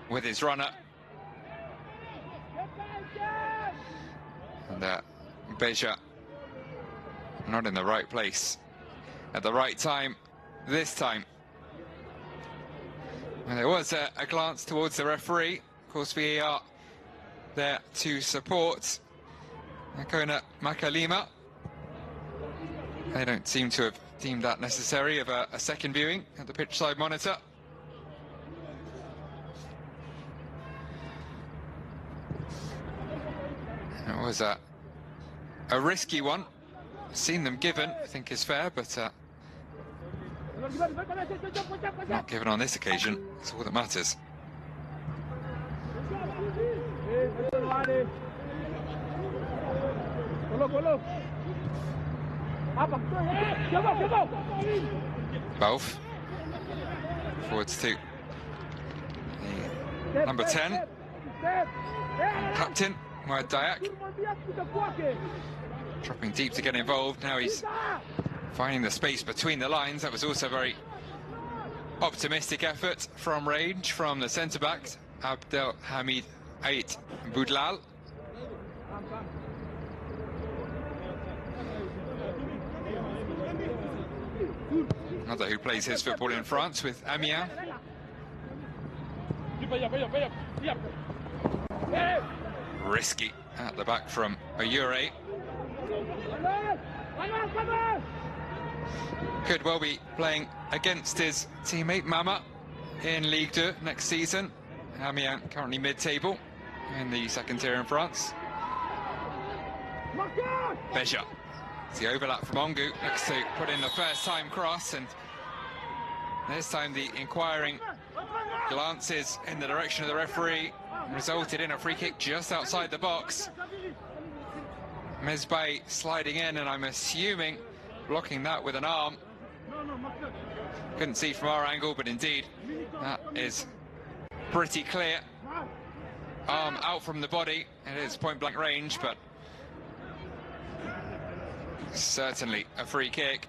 with his runner. And Beja not in the right place at the right time this time. And there was a glance towards the referee. Of course, VAR there to support Nakona Makalima. They don't seem to have deemed that necessary of a second viewing at the pitch side monitor. It was a risky one. Seen them given, I think is fair, but not given on this occasion. That's all that matters. Both forwards to the number 10, captain Moed Dayak, dropping deep to get involved. Now he's finding the space between the lines. That was also a very optimistic effort from range from the centre-back, Abdelhamid Ait Boudlal. Another who plays his football in France with Amiens. Risky at the back from Oyure. Could well be playing against his teammate Mama in Ligue 2 next season. Amiens currently mid-table in the second tier in France. Beja. It's the overlap from Ongu, looks to put in the first time cross, and this time the inquiring glances in the direction of the referee resulted in a free kick just outside the box. Mesbay sliding in, and I'm assuming blocking that with an arm. Couldn't see from our angle, but indeed that is pretty clear. Arm out from the body. It is point blank range, but certainly a free kick.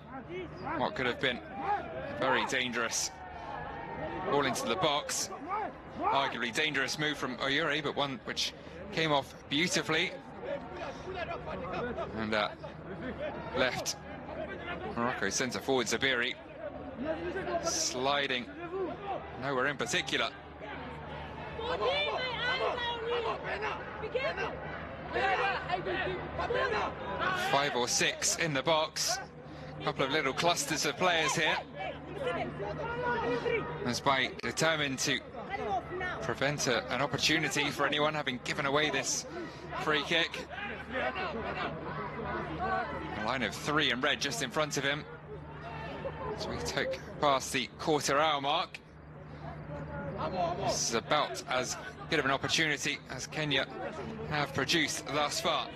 What could have been very dangerous ball into the box. Arguably dangerous move from Oyure, but one which came off beautifully and left Morocco centre forward Zabiri sliding nowhere in particular. 5 or 6 in the box. A couple of little clusters of players here. Mesbay determined to prevent an opportunity for anyone, having given away this free kick. A line of 3 in red just in front of him. So we took past the quarter-hour mark. This is about as good of an opportunity as Kenya have produced thus far.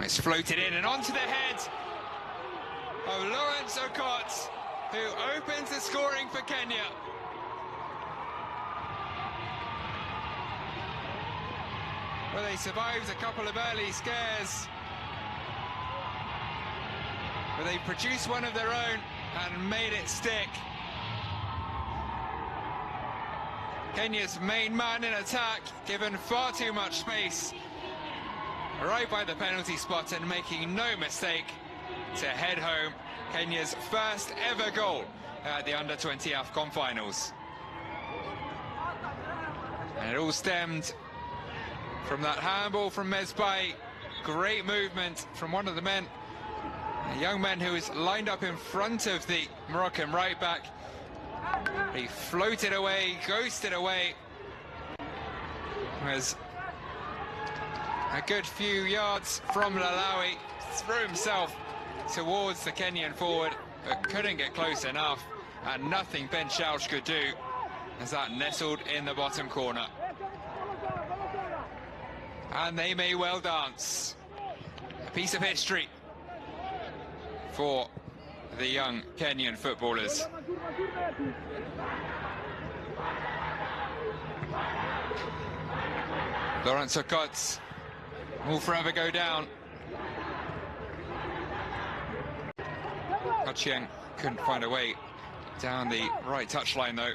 It's floated in and onto the head of Lawrence Okot, who opens the scoring for Kenya. Well, they survived a couple of early scares, but they produced one of their own and made it stick. Kenya's main man in attack, given far too much space, right by the penalty spot and making no mistake to head home Kenya's first ever goal at the Under-20 AFCON finals. And it all stemmed from that handball from Mesbay. Great movement from one of the men, a young man who is lined up in front of the Moroccan right back. He floated away, ghosted away. Was a good few yards from Lalawi, threw himself towards the Kenyan forward, but couldn't get close enough, and nothing Ben Schausch could do as that nestled in the bottom corner. And they may well dance. A piece of history for the young Kenyan footballers. Lawrence Okot will forever go down. Chiang couldn't find a way down the right touchline though.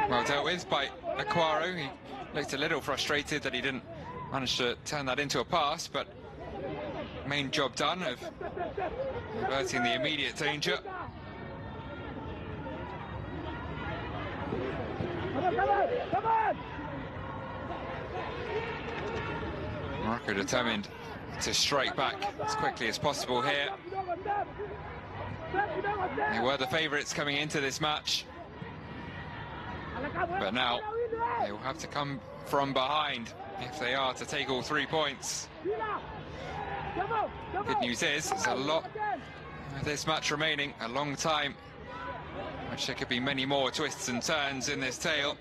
Well dealt with by Aquaro. He looked a little frustrated that he didn't manage to turn that into a pass, but main job done of averting the immediate danger. Morocco determined to strike back as quickly as possible here. They were the favourites coming into this match, but now they will have to come from behind if they are to take all 3 points. Good news is there's a lot of this match remaining, a long time, which there could be many more twists and turns in this tale.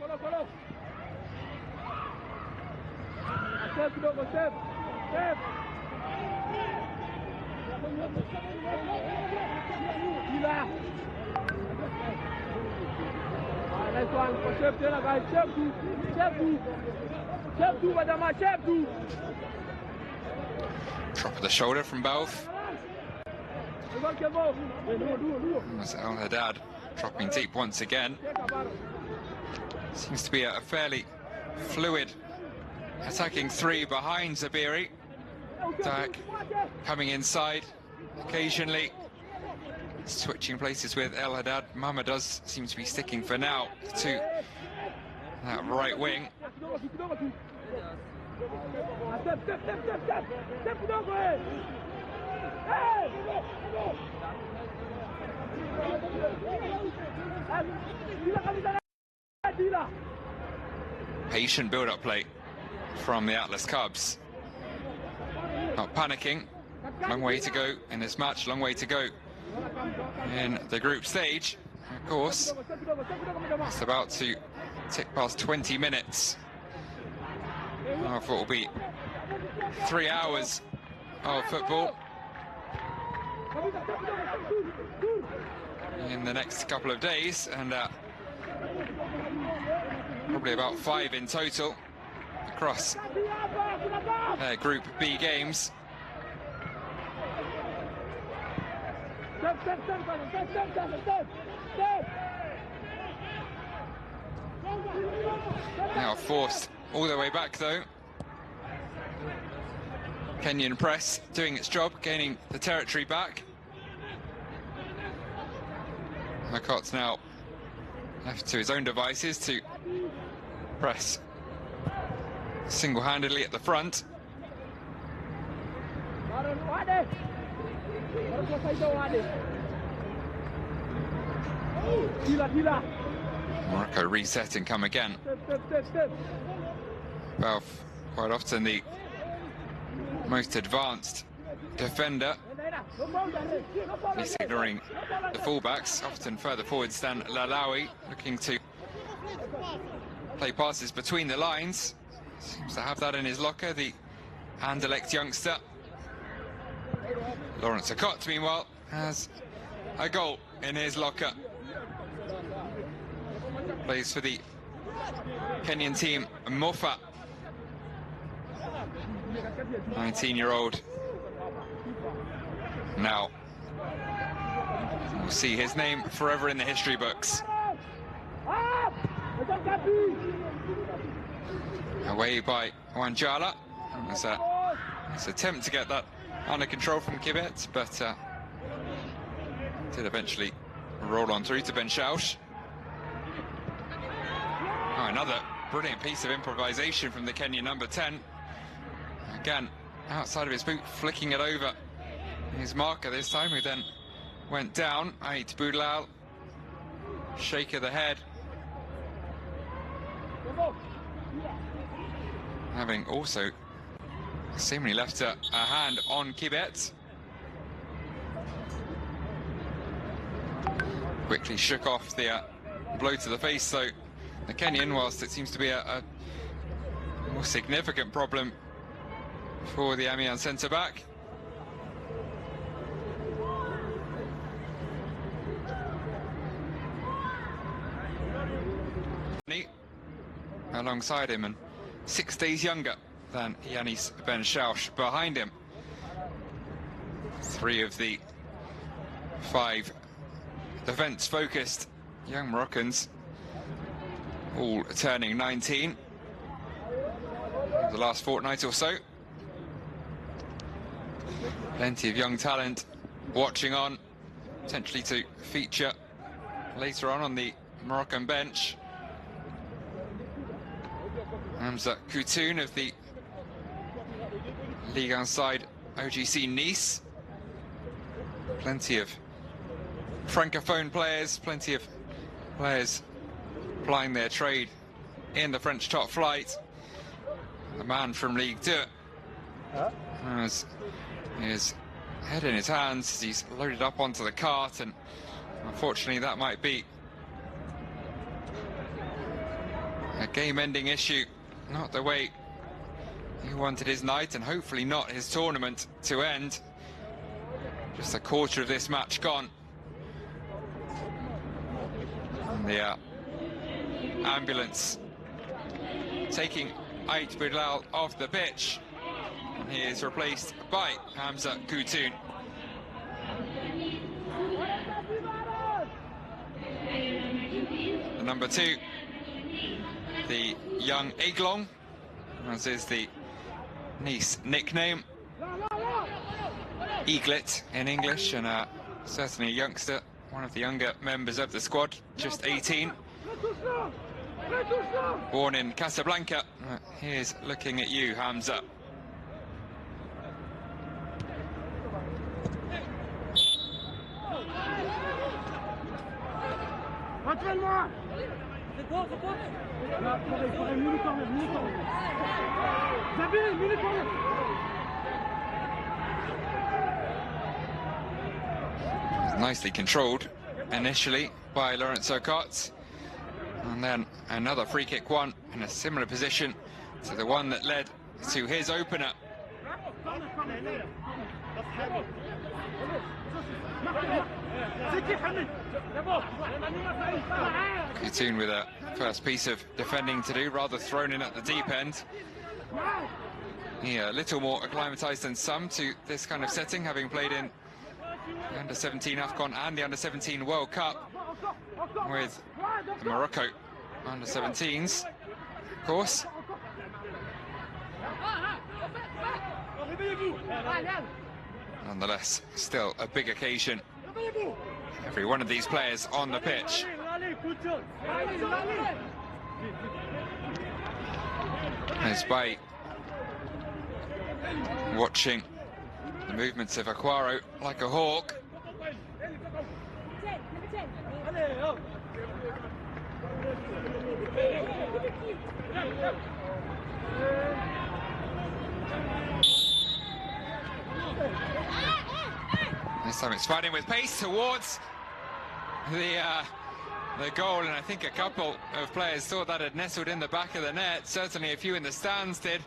Drop of the shoulder from both. That's El Haddad dropping deep once again. Seems to be a fairly fluid attacking three behind Zabiri. Dak coming inside occasionally, switching places with El Haddad. Mama does seem to be sticking for now to that right wing. Patient build-up play from the Atlas Cubs. Not panicking. Long way to go in this match, long way to go in the group stage. Of course, it's about to tick past 20 minutes. I thought it will be 3 hours of football in the next couple of days, and probably about 5 in total across Group B games. Now forced all the way back though. Kenyan press doing its job, gaining the territory back. McCott's now left to his own devices to press single-handedly at the front. Morocco reset and come again. Well, quite often the most advanced defender, at least ignoring the fullbacks, often further forwards than Lalawi, looking to play passes between the lines. Seems to have that in his locker, the Anderlecht youngster. Lawrence Akot, meanwhile, has a goal in his locker. Plays for the Kenyan team, Mofa. 19-year-old. Now, we'll see his name forever in the history books. Away by Wanjala. It's an attempt to get that under control from Kibet, but did eventually roll on through to Ben Schausch. Oh, another brilliant piece of improvisation from the Kenyan number 10. Again, outside of his boot, flicking it over his marker this time, who then went down. Ait Boudlal, shake of the head. Having also seemingly left a hand on Kibet. Quickly shook off the blow to the face, though. The Kenyan, whilst it seems to be a more significant problem for the Amiens centre-back. Alongside him, and 6 days younger than Yanis Ben Schausch behind him. 3 of the 5 defence-focused young Moroccans, all turning 19 the last fortnight or so. Plenty of young talent watching on, potentially to feature later on the Moroccan bench. Hamza Koutoun of the Ligue 1 side OGC Nice. Plenty of francophone players, plenty of players plying their trade in the French top flight. The man from Ligue 2 has his head in his hands as he's loaded up onto the cart, and unfortunately that might be a game-ending issue. Not the way he wanted his night, and hopefully not his tournament to end. Just a quarter of this match gone. And the ambulance taking Ait Bilal off the pitch. And he is replaced by Hamza Koutoun. The number 2. The young Aiglon, as is the Nice nickname. Eaglet in English, and certainly a youngster, one of the younger members of the squad, just 18. Born in Casablanca. Here's looking at you, Hamza. Nicely controlled initially by Lorenzo Cotz, and then another free kick one in a similar position to the one that led to his opener. Koutoun with a first piece of defending to do, rather thrown in at the deep end. He a little more acclimatised than some to this kind of setting, having played in the under-17 AFCON and the under-17 World Cup with the Morocco under-17s, of course. Nonetheless, still a big occasion. Every one of these players on the pitch. As by watching the movements of Aquaro like a hawk. This time it's fighting with pace towards the goal, and I think a couple of players thought that had nestled in the back of the net. Certainly a few in the stands did.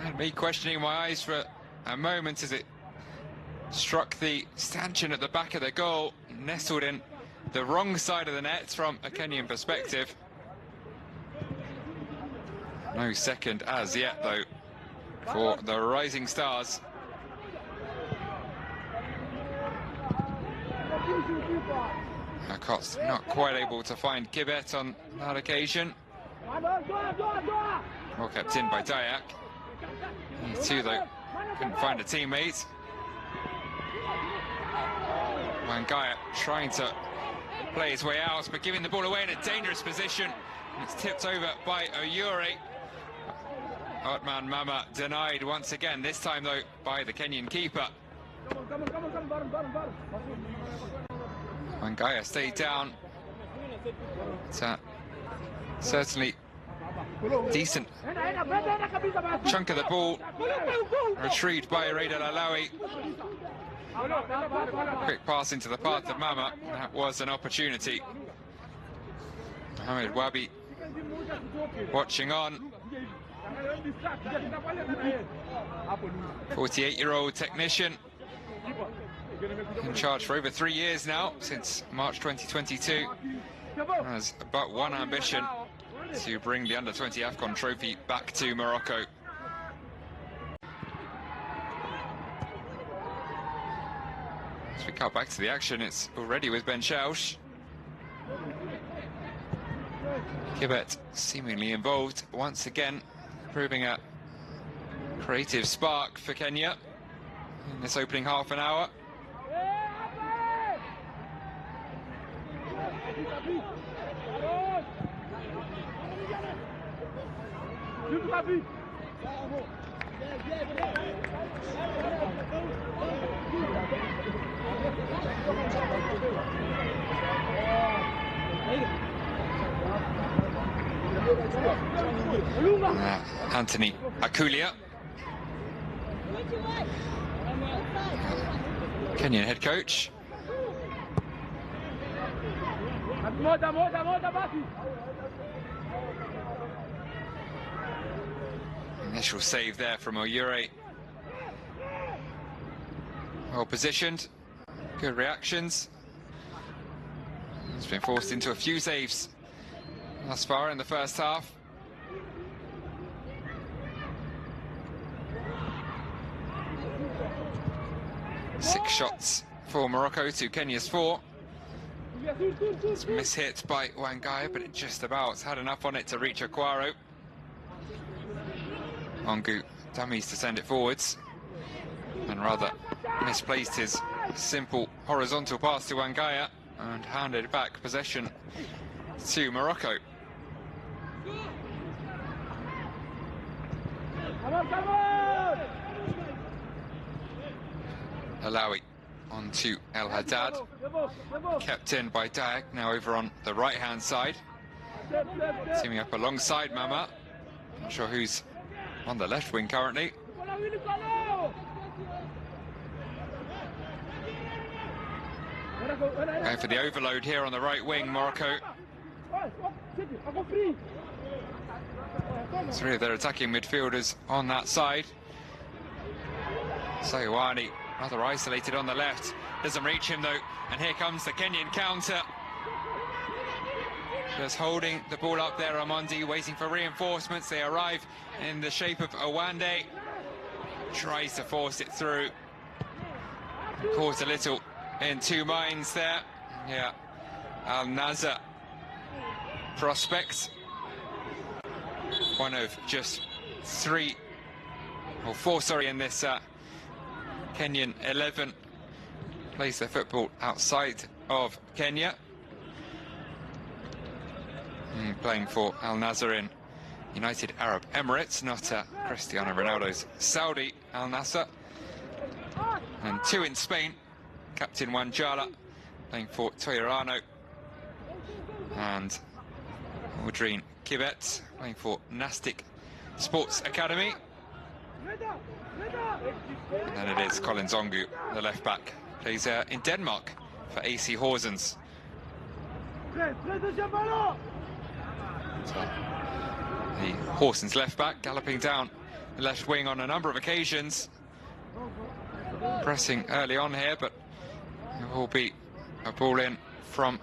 And me questioning my eyes for a moment as it struck the stanchion at the back of the goal, nestled in the wrong side of the net from a Kenyan perspective. No second as yet, though, for the Rising Stars. Cott's not quite able to find Kibet on that occasion. Well kept in by Dayak. He too, though, couldn't find a teammate. Wangaya trying to play his way out, but giving the ball away in a dangerous position. It's tipped over by Oyuri. Otman Mama denied once again, this time though by the Kenyan keeper. Wangaya stayed down. It's certainly decent chunk of the ball retrieved by Raid Al-Alawi. Quick pass into the path of Mama. That was an opportunity. Mohamed Wabi watching on. 48-year-old technician in charge for over 3 years now, since March 2022. Has but one ambition: to bring the under-20 AFCON trophy back to Morocco. As we cut back to the action, it's already with Ben Shelsh. Kibet seemingly involved once again, proving a creative spark for Kenya in this opening half an hour. Anthony Akulia, Kenyan head coach. Initial save there from Oyure. Well positioned, good reactions. He's been forced into a few saves thus far in the first half. Six shots for Morocco to Kenya's 4. It's mishit by Wangaya, but it just about had enough on it to reach Aquaro. Ongu dummies to send it forwards, and rather misplaced his simple horizontal pass to Wangaya and handed back possession to Morocco. Alawi on to El Haddad, kept in by Dayak, now over on the right hand side, teaming up alongside Mama. Not sure who's on the left wing currently. Going for the overload here on the right wing, Morocco. 3 of their attacking midfielders on that side. Sayuani rather isolated on the left, doesn't reach him though, and here comes the Kenyan counter. Just holding the ball up there, Amondi, waiting for reinforcements. They arrive in the shape of Owande. Tries to force it through. Caught a little in 2 minds there. Yeah, Al Nazar prospect. One of just 3 or 4, sorry, in this Kenyan 11. Plays their football outside of Kenya. Playing for Al Nassr in United Arab Emirates, not Cristiano Ronaldo's Saudi Al Nassr. And 2 in Spain. Captain Wanjala playing for Toyorano. And Audrine Kibet playing for Nastic Sports Academy. And it is Colin Zongu, the left back, plays in Denmark for AC Horsens. The Horsens left back galloping down the left wing on a number of occasions, pressing early on here, but it will be a ball in from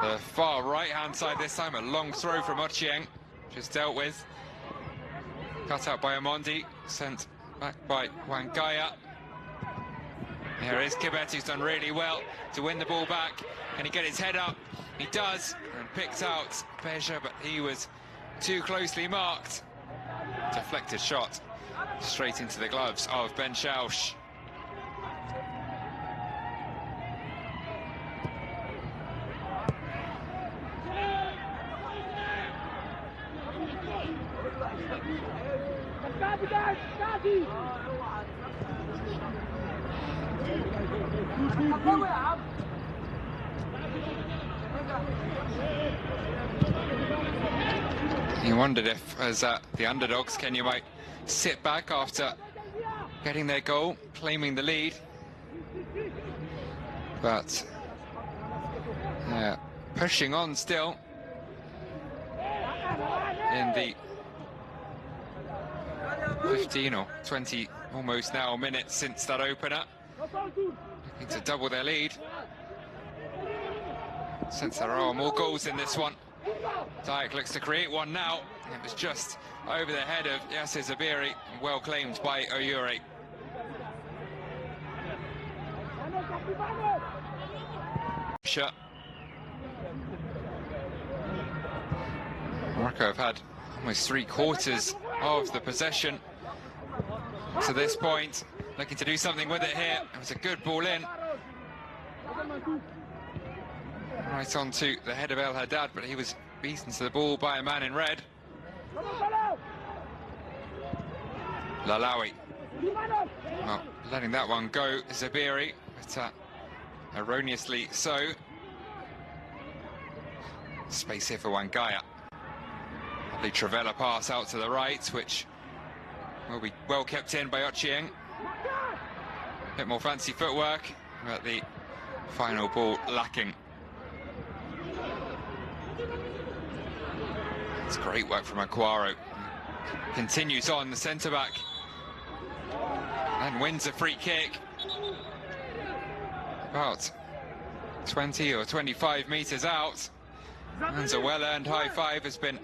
the far right hand side this time. A long throw from Ochieng, just dealt with, cut out by Amondi, sent back by Wangaya. Here is Kibet, who's done really well to win the ball back. Can he get his head up? He does, and picked out Beja, but he was too closely marked. Deflected shot straight into the gloves of Ben Shelsh. He wondered if, as the underdogs, Kenya might sit back after getting their goal, claiming the lead. But pushing on still in the 15 or 20 almost now minutes since that opener. Looking to double their lead. Since there are more goals in this one. Dijk looks to create one now. It was just over the head of Yasser Zabiri, well claimed by Oyure. Morocco have had almost 3/4 of the possession to this point. Looking to do something with it here. It was a good ball in. Right onto the head of El Haddad, but he was beaten to the ball by a man in red. Lalawi. Well, letting that one go, Zabiri, but erroneously so. Space here for Wangaya. Lovely Travella pass out to the right, which will be well kept in by Ochieng. Bit more fancy footwork, but the final ball lacking. It's great work from Aguaro. Continues on the centre-back and wins a free kick. About 20 or 25 metres out. And a well-earned high five has been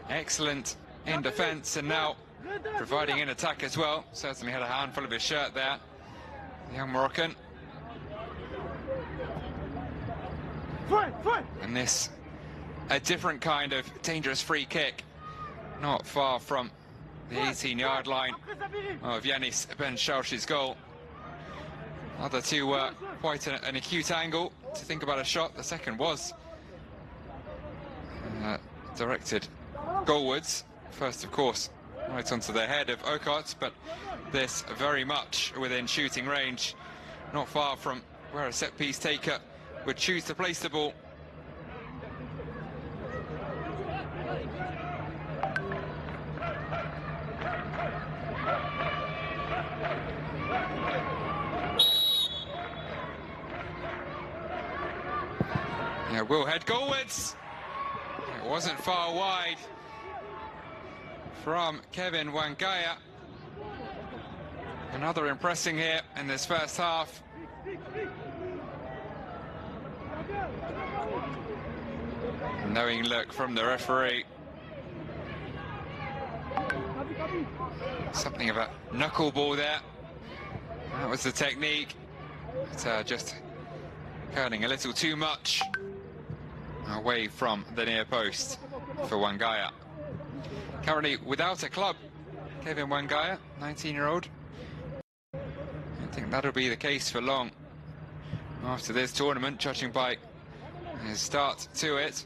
excellent in defence and now providing in attack as well. Certainly had a handful of his shirt there, the young Moroccan. And this, a different kind of dangerous free kick, not far from the 18-yard line of Yanis Ben Shaush's goal. Other two were quite an acute angle to think about a shot. The second was directed goalwards. First, of course, right onto the head of Okot, but this very much within shooting range, not far from where a set-piece taker would choose to place the ball. Yeah, will head goalwards. It wasn't far wide from Kevin Wangaya. Another impressing here in this first half. Knowing look from the referee. Something of a knuckleball there. That was the technique. But, just curling a little too much away from the near post for Wangaya. Currently without a club, Kevin Wangaya, 19-year-old. I don't think that'll be the case for long after this tournament, judging by his start to it.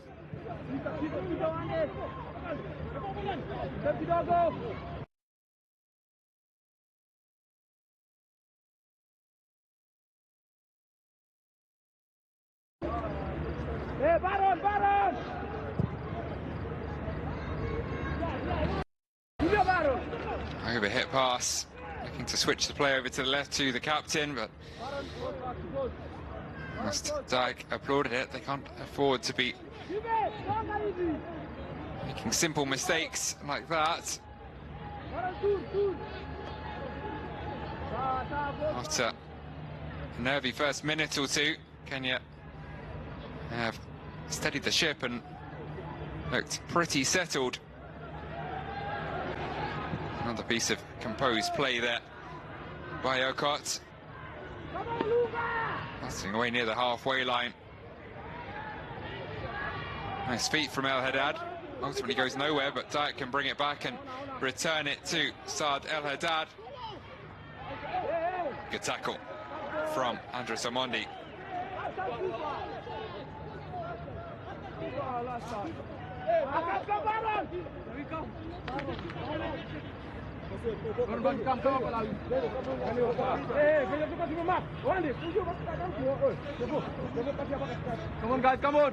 Overhit pass, looking to switch the play over to the left to the captain, but Dijk applauded it. They can't afford to be making simple mistakes like that. After a nervy first minute or two, Kenya have steadied the ship and looked pretty settled. Another piece of composed play there by Okot. Passing away near the halfway line. Nice feet from El Haddad. Ultimately goes nowhere, but Dijk can bring it back and return it to Saad El Haddad. Good tackle from Andres Omondi. Come on, guys, come on.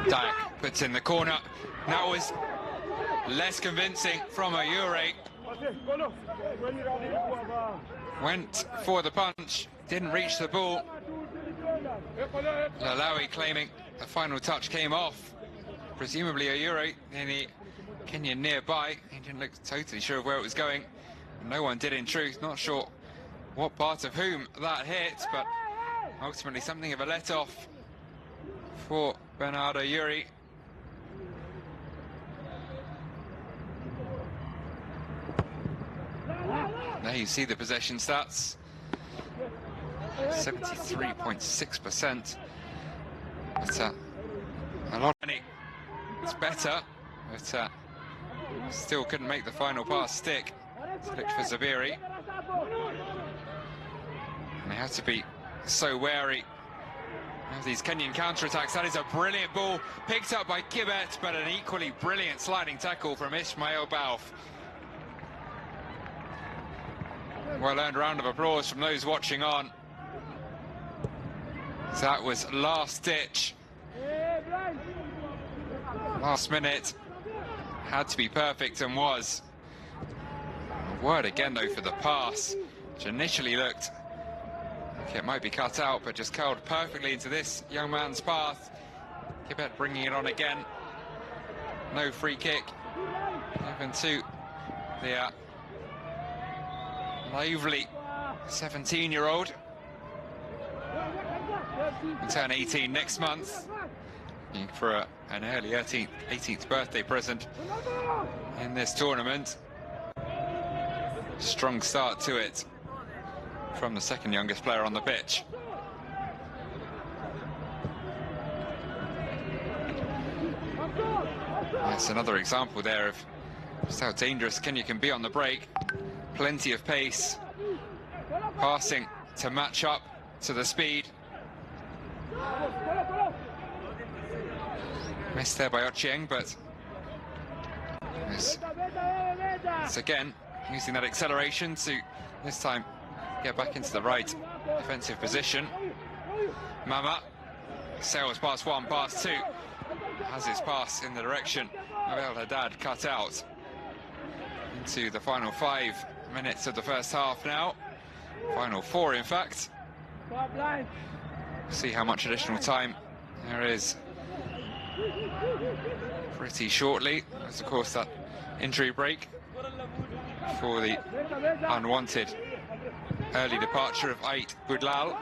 Dijk puts in the corner. That was less convincing from Oyure. Went for the punch, didn't reach the ball. Lalawi claiming the final touch came off. presumably a Euro, in the Kenyan nearby. He didn't look totally sure of where it was going. No one did in truth, not sure what part of whom that hit, but ultimately something of a let-off for Bernardo Uri. There you see the possession stats. 73.6%. But a lot of it. It's better, but still couldn't make the final pass stick. Looked for Zabiri. And they have to be so wary of these Kenyan counter-attacks. That is a brilliant ball, picked up by Kibet, but an equally brilliant sliding tackle from Ismail Bauf. Well-earned round of applause from those watching on. So that was last ditch. Last minute. Had to be perfect and was. A word again though for the pass, which initially looked like it might be cut out, but just curled perfectly into this young man's path. Kibet bringing it on again. No free kick. Even to the lively 17-year-old. Will turn 18 next month for an early 18th birthday present in this tournament. Strong start to it from the second youngest player on the pitch. That's another example there of just how dangerous Kenya can be on the break. Plenty of pace, passing to match up to the speed. Missed there by Ochieng, but it's again using that acceleration to this time get back into the right defensive position. Mama sails past one, past two, has his pass in the direction of El Haddad cut out. Into the final 5 minutes of the first half now. Final 4, in fact. See how much additional time there is pretty shortly. There's of course that injury break for the unwanted early departure of Ait Budlal.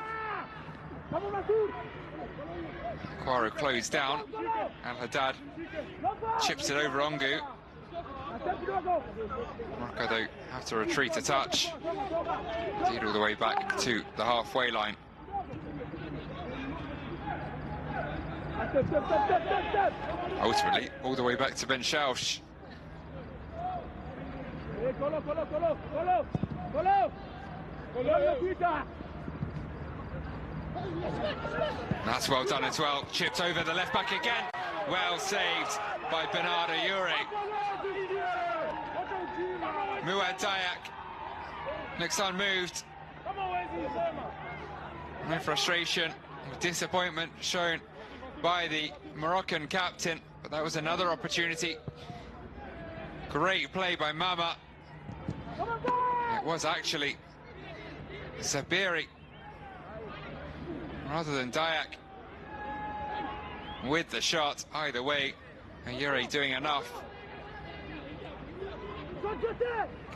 Kwaro closed down. Al Haddad chips it over Ongu. Morocco though have to retreat a touch. Indeed all the way back to the halfway line. Ultimately, all the way back to Ben Schausch. That's well done as well. Chipped over the left back again. Well saved by Bernardo Uri. Muad Dayak looks unmoved. No frustration, disappointment shown by the Moroccan captain, but that was another opportunity. Great play by Mama. It was actually Zabiri rather than Dayak with the shot. Either way, Uri doing enough.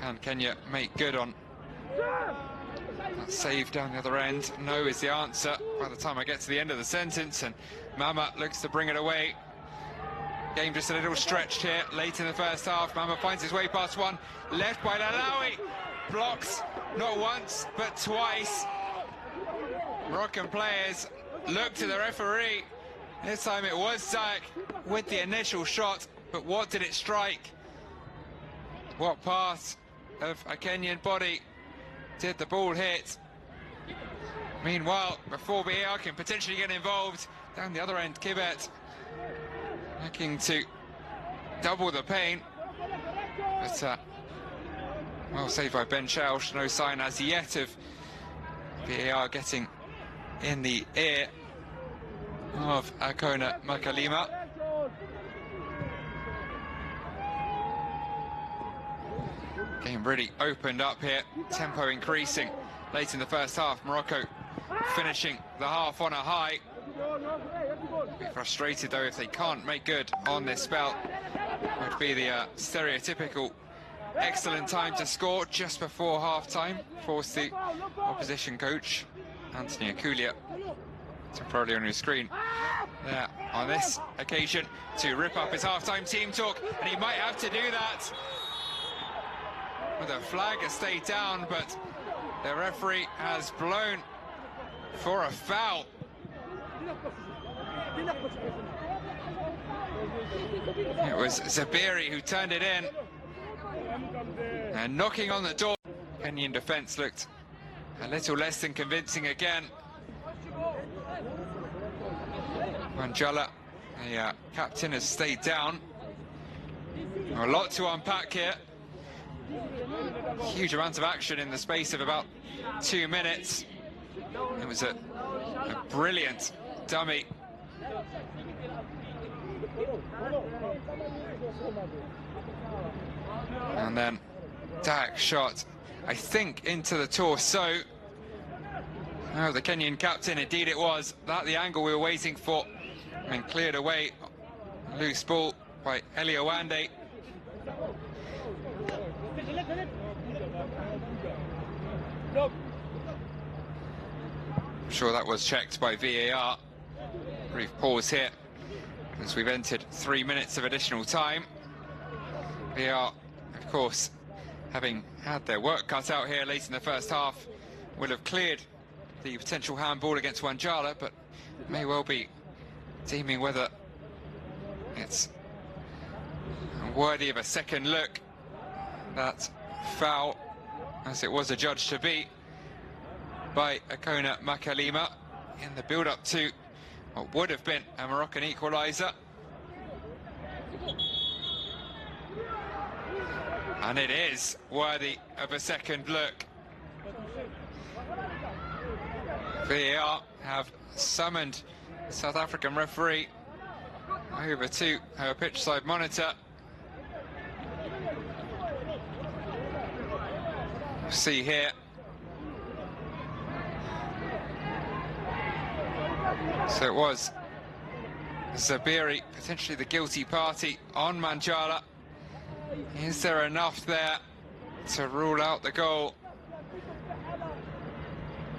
Can Kenya make good on that save down the other end? No is the answer by the time I get to the end of the sentence, and Mama looks to bring it away. Game just a little stretched here late in the first half. Mama finds his way past one, left by Lalawi, blocks not once but twice. Moroccan players look to the referee. This time it was Dayak with the initial shot, but what did it strike? What part of a Kenyan body did the ball hit? Meanwhile, before VAR can potentially get involved, down the other end, Kibet looking to double the pain. But well saved by Ben Schausch. No sign as yet of VAR getting in the ear of Akona Makalima. Game really opened up here, tempo increasing late in the first half. Morocco finishing the half on a high. Be frustrated though if they can't make good on this spell. Would be the stereotypical excellent time to score just before half-time. Force the opposition coach, Anthony Aculia, temporarily on your screen there on this occasion, to rip up his half-time team talk, and he might have to do that. Well, the flag has stayed down, but the referee has blown for a foul. It was Zabiri who turned it in, and knocking on the door. Kenyan defence looked a little less than convincing again. Manjala, the captain, has stayed down. A lot to unpack here. Huge amount of action in the space of about 2 minutes. It was a brilliant dummy. And then Dak shot, I think, into the torso. Oh, the Kenyan captain, indeed it was. That the angle we were waiting for. And cleared away. Loose ball by Elio Wande. I'm sure that was checked by VAR. Brief pause here, as we've entered 3 minutes of additional time. VAR, of course, having had their work cut out here late in the first half, will have cleared the potential handball against Wanjala, but may well be deeming whether it's worthy of a second look. That foul, as it was adjudged to be by Akona Makalima in the build-up to what would have been a Moroccan equaliser. And it is worthy of a second look. VAR have summoned the South African referee over to her pitchside monitor. See here. So it was Zabiri, potentially the guilty party on Manjala. Is there enough there to rule out the goal?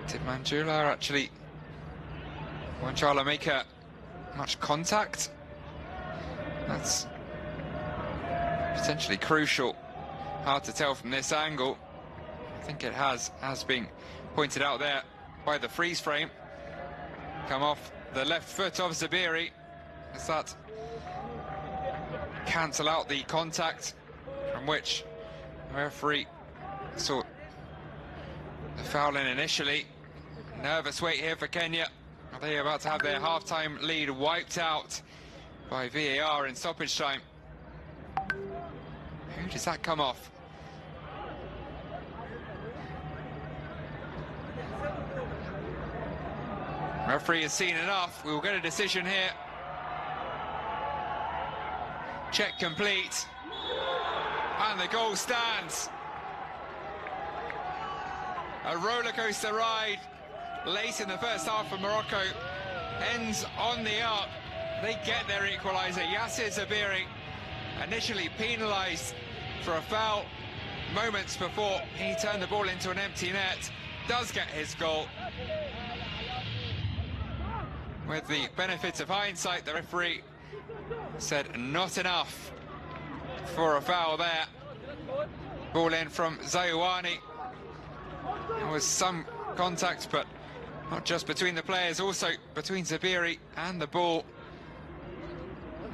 Did Manjala make much contact? That's potentially crucial. Hard to tell from this angle. I think it has, as being pointed out there by the freeze frame. Come off the left foot of Zabiri. Does that cancel out the contact from which the referee saw the foul in initially? Nervous wait here for Kenya. Are they about to have their half-time lead wiped out by VAR in stoppage time? Who does that come off? Referee has seen enough. We will get a decision here. Check complete. And the goal stands. A roller coaster ride late in the first half for Morocco ends on the up. They get their equaliser. Yassir Zabiri, initially penalised for a foul moments before he turned the ball into an empty net, does get his goal. With the benefit of hindsight, the referee said not enough for a foul there. Ball in from Zayuani. There was some contact, but not just between the players, also between Zabiri and the ball.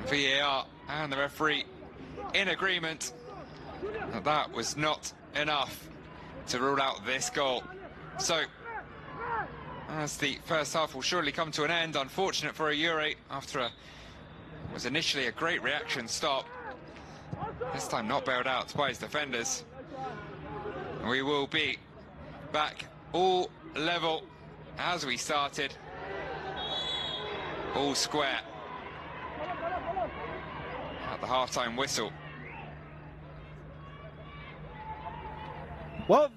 VAR and the referee in agreement that that was not enough to rule out this goal. So, as the first half will surely come to an end, unfortunate for Ayure after was initially a great reaction stop. This time not bailed out by his defenders. We will be back all level as we started, all square at the half-time whistle. Well,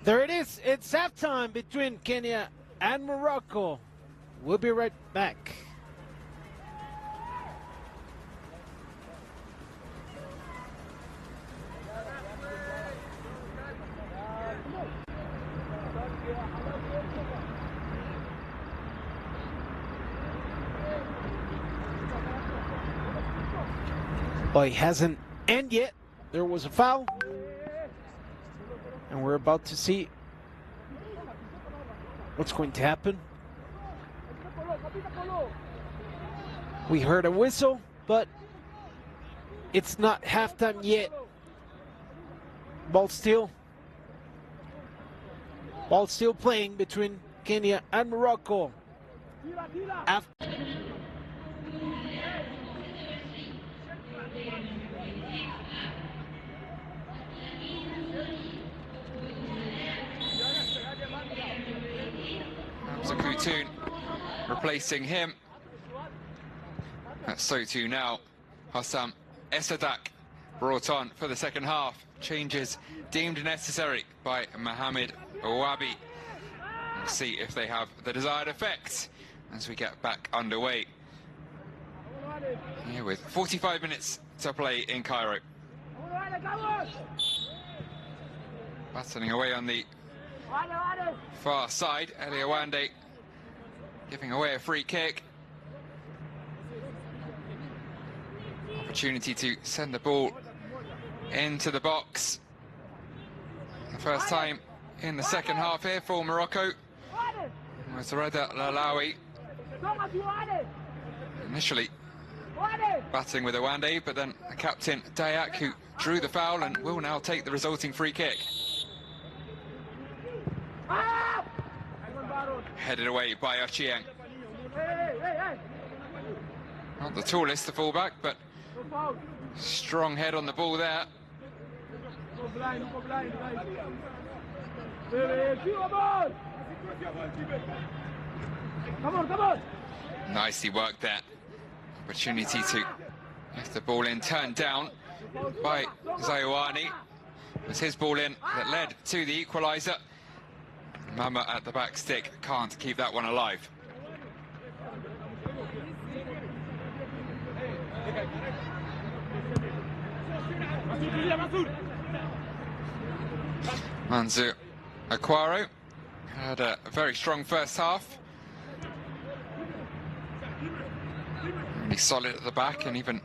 there it is. It's halftime between Kenya and Morocco. We'll be right back. But it hasn't ended yet. There was a foul. And we're about to see what's going to happen. We heard a whistle, but it's not halftime yet. Ball still playing between Kenya and Morocco. Kutun replacing him. So too now Hassam Esadak brought on for the second half. Changes deemed necessary by Mohamed Ouabi. We'll see if they have the desired effect as we get back underway. Here with 45 minutes to play in Cairo. Battling away on the far side, Eliawande giving away a free kick. Opportunity to send the ball into the box. The first time in the second half here for Morocco was Reda Lalawi. Initially battling with Awande, but then the captain Dayak, who drew the foul and will now take the resulting free kick. Headed away by Ochieng. Not the tallest, the fullback, but strong head on the ball there. Nicely worked there. Opportunity to get the ball in, turned down by Zayouani. It was his ball in that led to the equaliser. Mama at the back stick can't keep that one alive. Manzu Aquaro had a very strong first half. Really solid at the back and even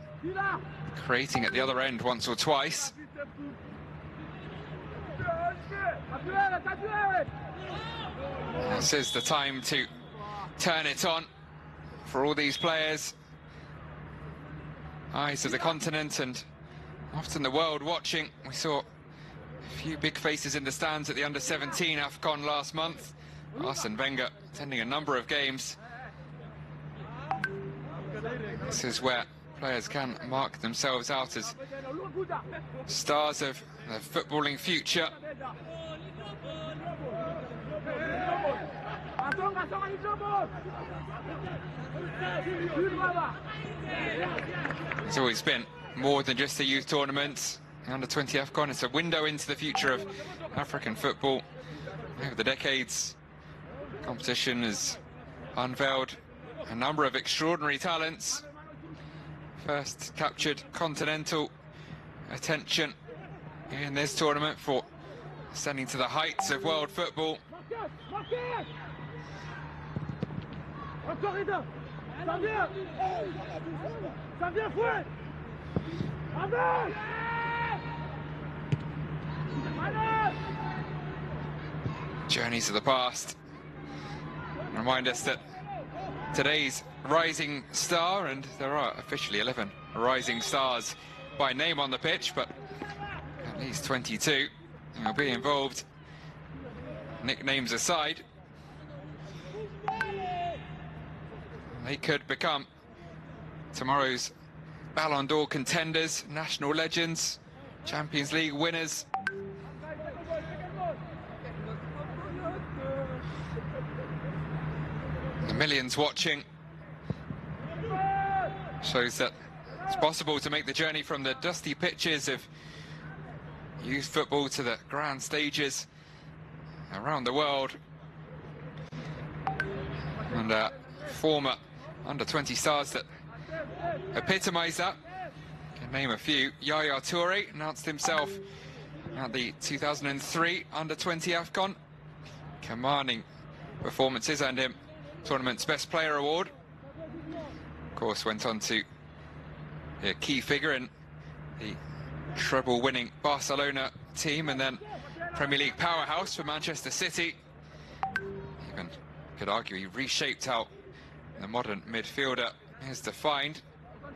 creating at the other end once or twice. This is the time to turn it on for all these players. Eyes of the continent and often the world watching. We saw a few big faces in the stands at the under-17 AFCON last month. Arsene Wenger attending a number of games. This is where players can mark themselves out as stars of their footballing future. It's always been more than just a youth tournament. The under-20 AFCON, it's a window into the future of African football. Over the decades, the competition has unveiled a number of extraordinary talents. First captured continental attention in this tournament for ascending to the heights of world football. Journeys of the past remind us that today's rising star, and there are officially 11 rising stars by name on the pitch, but at least 22 will be involved, nicknames aside. They could become tomorrow's Ballon d'Or contenders, national legends, Champions League winners. The millions watching shows that it's possible to make the journey from the dusty pitches of youth football to the grand stages around the world. And former under-20 stars that epitomise that. Can name a few. Yaya Toure announced himself at the 2003 under-20 AFCON, commanding performances and him tournament's best player award. Of course, went on to be a key figure in the treble-winning Barcelona team, and then Premier League powerhouse for Manchester City. Even could argue he reshaped how the modern midfielder is defined.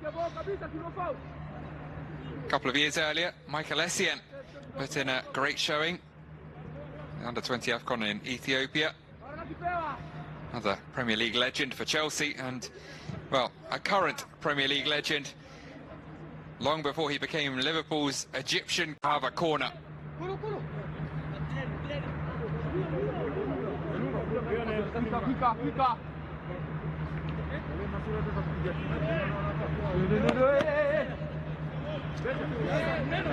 A couple of years earlier, Michael Essien put in a great showing. The under-20 AFCON in Ethiopia. Another Premier League legend for Chelsea, and, well, a current Premier League legend long before he became Liverpool's Egyptian. Have a corner.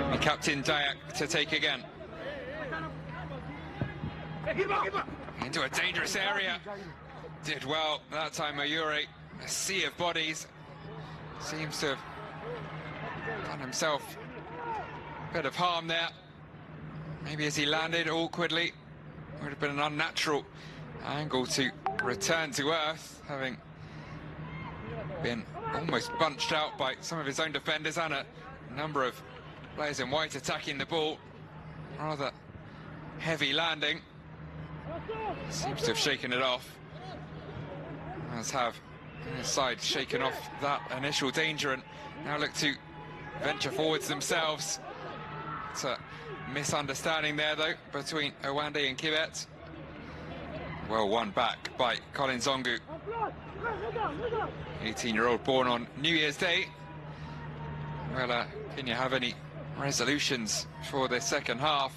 And Captain Dayak to take again. Into a dangerous area. Did well that time, Mayuri. A sea of bodies. Seems to have done himself a bit of harm there. Maybe as he landed awkwardly, would have been an unnatural angle to return to earth, having been almost bunched out by some of his own defenders and a number of players in white attacking the ball. Rather heavy landing. Seems to have shaken it off. As have his side shaken off that initial danger and now look to venture forwards themselves. It's a misunderstanding there, though, between Owande and Kibet. Well won back by Colin Zongu. 18-year-old born on New Year's Day. Well, can you have any resolutions for the second half?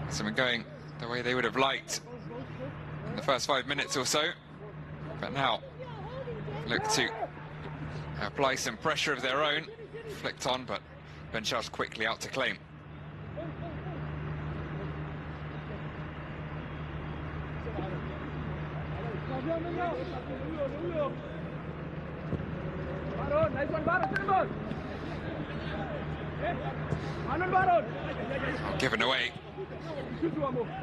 Something going the way they would have liked in the first 5 minutes or so. But now look to apply some pressure of their own. Flicked on, but Ben Charles quickly out to claim. Given away.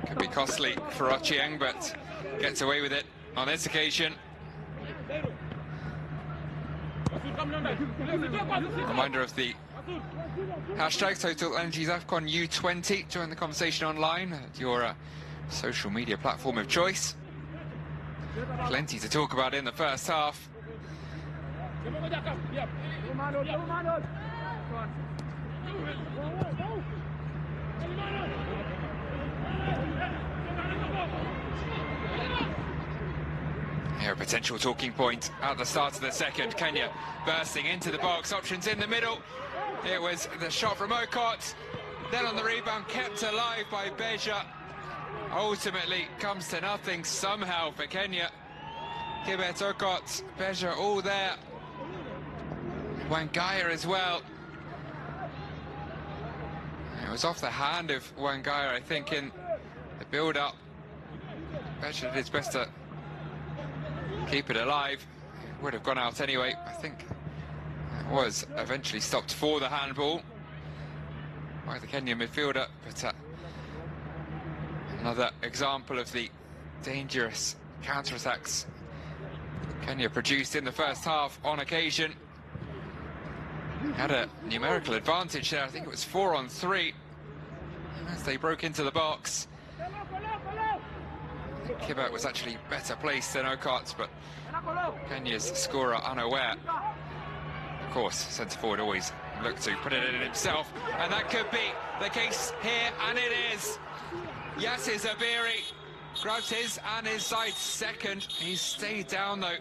Could be costly for Ochieng, but gets away with it on this occasion. Reminder of the hashtag Total Energies AFCON U20. Join the conversation online at your social media platform of choice. Plenty to talk about in the first half. Here, a potential talking point at the start of the second. Kenya bursting into the box, options in the middle. It was the shot from Okot, then on the rebound, kept alive by Beja. Ultimately comes to nothing somehow for Kenya. Kibet, Okot, Beja all there. Wangaya as well. It was off the hand of Wangaya, I think, in the build-up. Beja did his best to keep it alive. It would have gone out anyway. I think it was eventually stopped for the handball by the Kenyan midfielder, but another example of the dangerous counter-attacks Kenya produced in the first half on occasion. Had a numerical advantage there. I think it was 4 on 3 as they broke into the box. Kibet was actually better placed than Okot, but Kenya's scorer unaware. Of course, centre forward always looked to put it in himself, and that could be the case here, and it is. Yasser Zabiri grabs his and his side's second. He's stayed down though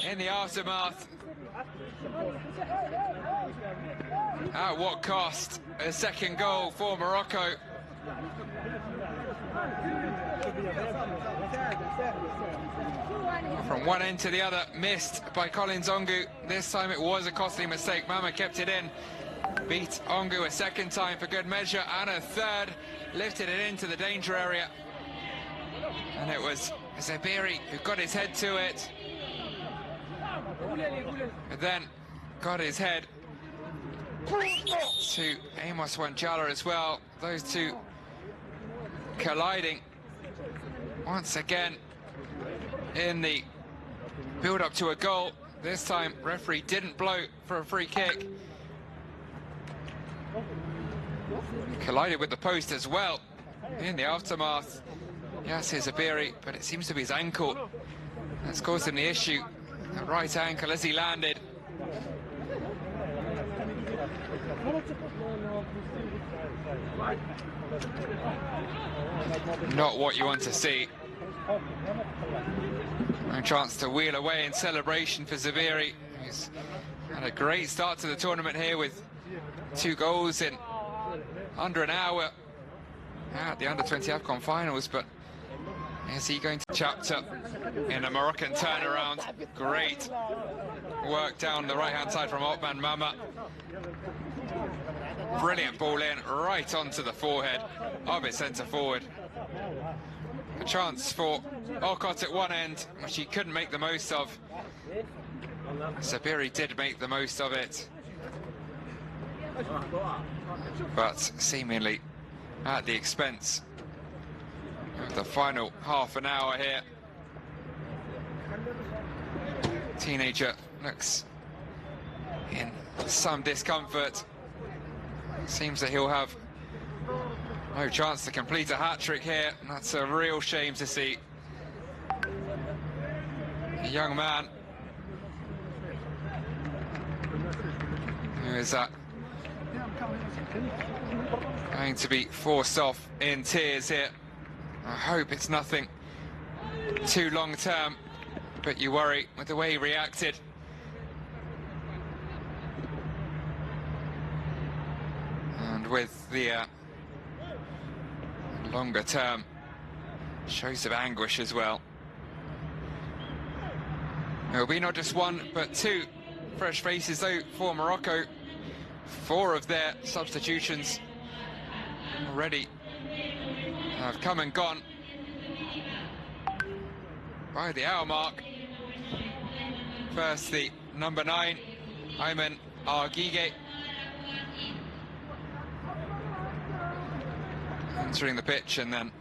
in the aftermath. At what cost? A second goal for Morocco. From one end to the other, missed by Colin Zongu. This time it was a costly mistake. Mama kept it in. Beat Ongu a second time for good measure, and a third. Lifted it into the danger area. And it was Zabiri who got his head to it. But then got his head to Amos Wanjala as well. Those two colliding once again in the build-up to a goal. This time referee didn't blow for a free kick. Collided with the post as well in the aftermath. Yes, here's Zabiri, but it seems to be his ankle that's caused him the issue. The right ankle as he landed. Not what you want to see. No chance to wheel away in celebration for Zabiri. He's had a great start to the tournament here with 2 goals in under an hour at the under-20 AFCON finals, but is he going to chapter in a Moroccan turnaround? Great work down the right-hand side from Otman Mama. Brilliant ball in, right onto the forehead of his centre-forward. A chance for Olcott at one end, which he couldn't make the most of. Zabiri did make the most of it, but seemingly at the expense of the final half an hour here. Teenager looks in some discomfort. Seems that he'll have no chance to complete a hat-trick here, and that's a real shame to see. A young man who is going to be forced off in tears here. I hope it's nothing too long-term, but you worry with the way he reacted. And with the longer-term shows of anguish as well. There'll be not just 1, but 2 fresh faces though for Morocco. 4 of their substitutions already have come and gone by the hour mark. First, the number 9, Ayman Argige, entering the pitch, and then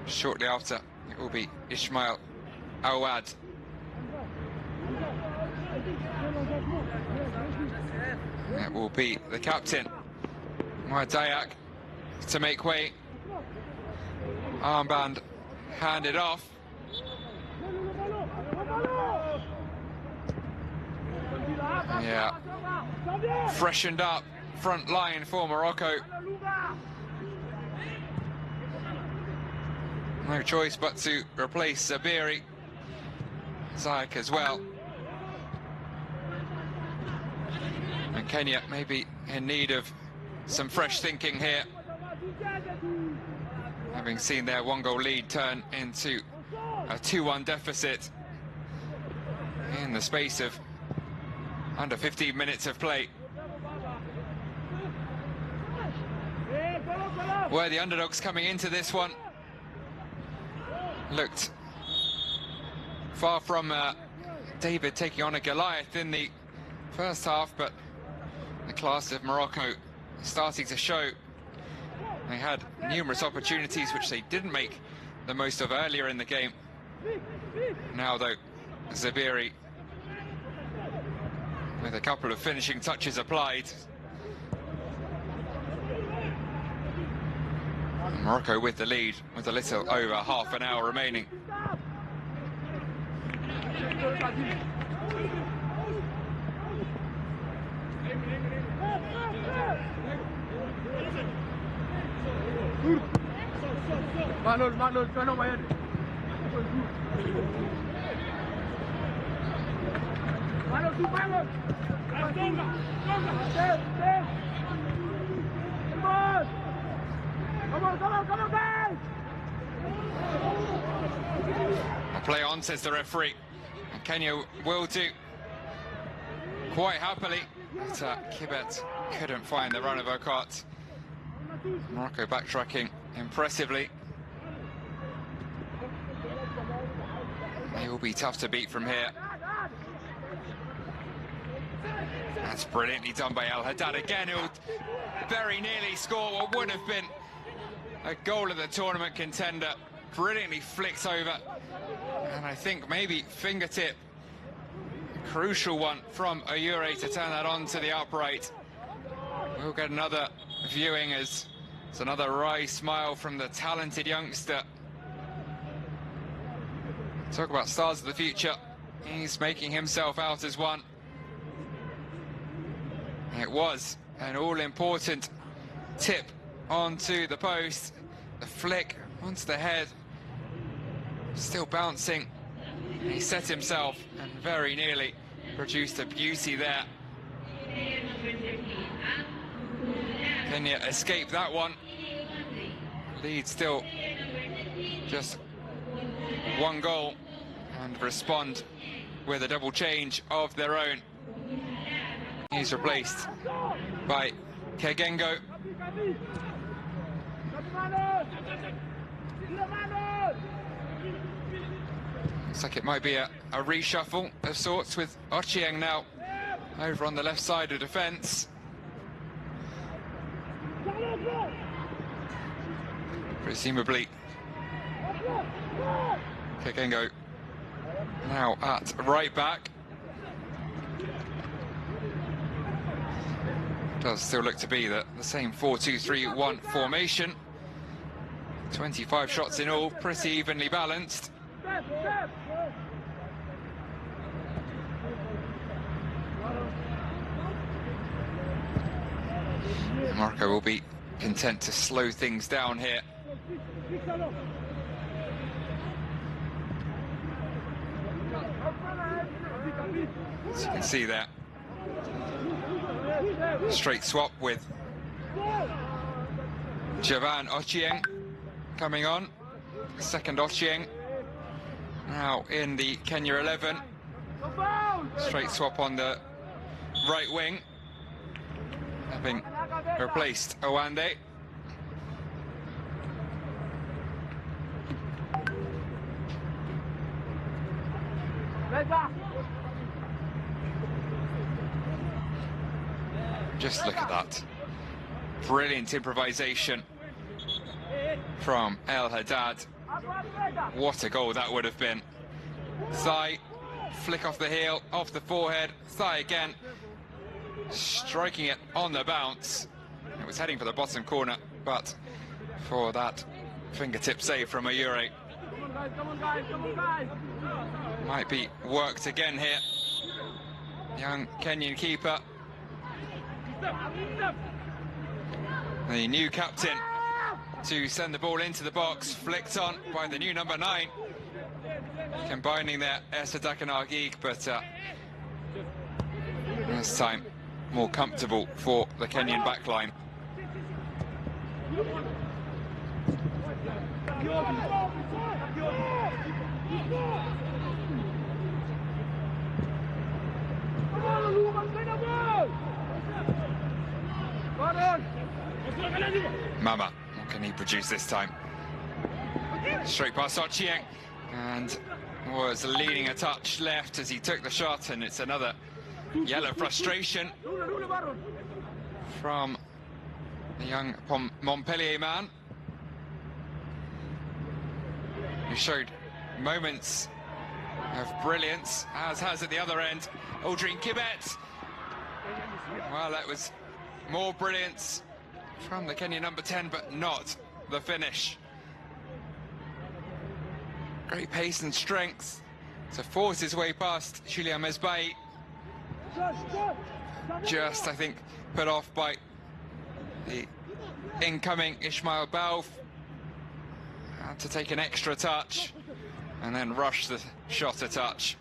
shortly after it will be Ismail Awad. It will be the captain, Dayak, to make way. Armband handed off. Yeah, freshened up front line for Morocco. No choice but to replace Zabiri. Zayak as well. And Kenya may be in need of some fresh thinking here, having seen their 1-goal lead turn into a 2-1 deficit in the space of under 15 minutes of play. Were the underdogs coming into this one. Looked far from David taking on a Goliath in the first half, but the class of Morocco starting to show. They had numerous opportunities which they didn't make the most of earlier in the game. Now though, Zabiri with a couple of finishing touches applied. And Morocco with the lead with a little over half an hour remaining. Manos, no vayan. Manos, tú manos. Come on, guys! I'll play on, says the referee. And Kenya will do quite happily. But Kibet couldn't find the run of Okot. Morocco backtracking impressively. They will be tough to beat from here. That's brilliantly done by El Haddad again, who'll very nearly score what would have been a goal of the tournament contender. Brilliantly flicked over, and I think maybe fingertip, crucial one from Ayure to turn that on to the upright. We'll get another viewing as it's another wry smile from the talented youngster. Talk about stars of the future. He's making himself out as one. It was an all-important tip onto the post. The flick onto the head. Still bouncing. He set himself and very nearly produced a beauty there. Kenya escaped that one. Lead still just one goal and respond with a double change of their own. He's replaced by Kegengo. Looks like it might be a reshuffle of sorts with Ochieng now over on the left side of defence. Presumably Kegengo now at right back. Does still look to be the same 4-2-3-1 formation. 25 shots in all, pretty evenly balanced. Morocco will be content to slow things down here. As you can see there, straight swap with Javan Ochieng coming on. Second Ochieng now in the Kenya 11. Straight swap on the right wing, having replaced Owande. Just look at that. Brilliant improvisation from El Haddad. What a goal that would have been. Thigh, flick off the heel, off the forehead, thigh again. Striking it on the bounce. It was heading for the bottom corner, but for that fingertip save from Ayure. Might be worked again here. Young Kenyan keeper. The new captain to send the ball into the box, flicked on by the new number 9. Combining their Esadak and Argig, but this time more comfortable for the Kenyan backline. Mama, what can he produce this time? Straight past Ochieng, and was leading a touch left as he took the shot, and it's another yellow frustration from the young Montpellier man, who showed moments of brilliance, as has at the other end Aldrin Kibet. Well, that was more brilliance from the Kenyan number 10, but not the finish. Great pace and strength to force his way past Julien Mesbay. Just, I think, put off by the incoming Ismail Balf. Had to take an extra touch and then rush the shot a touch.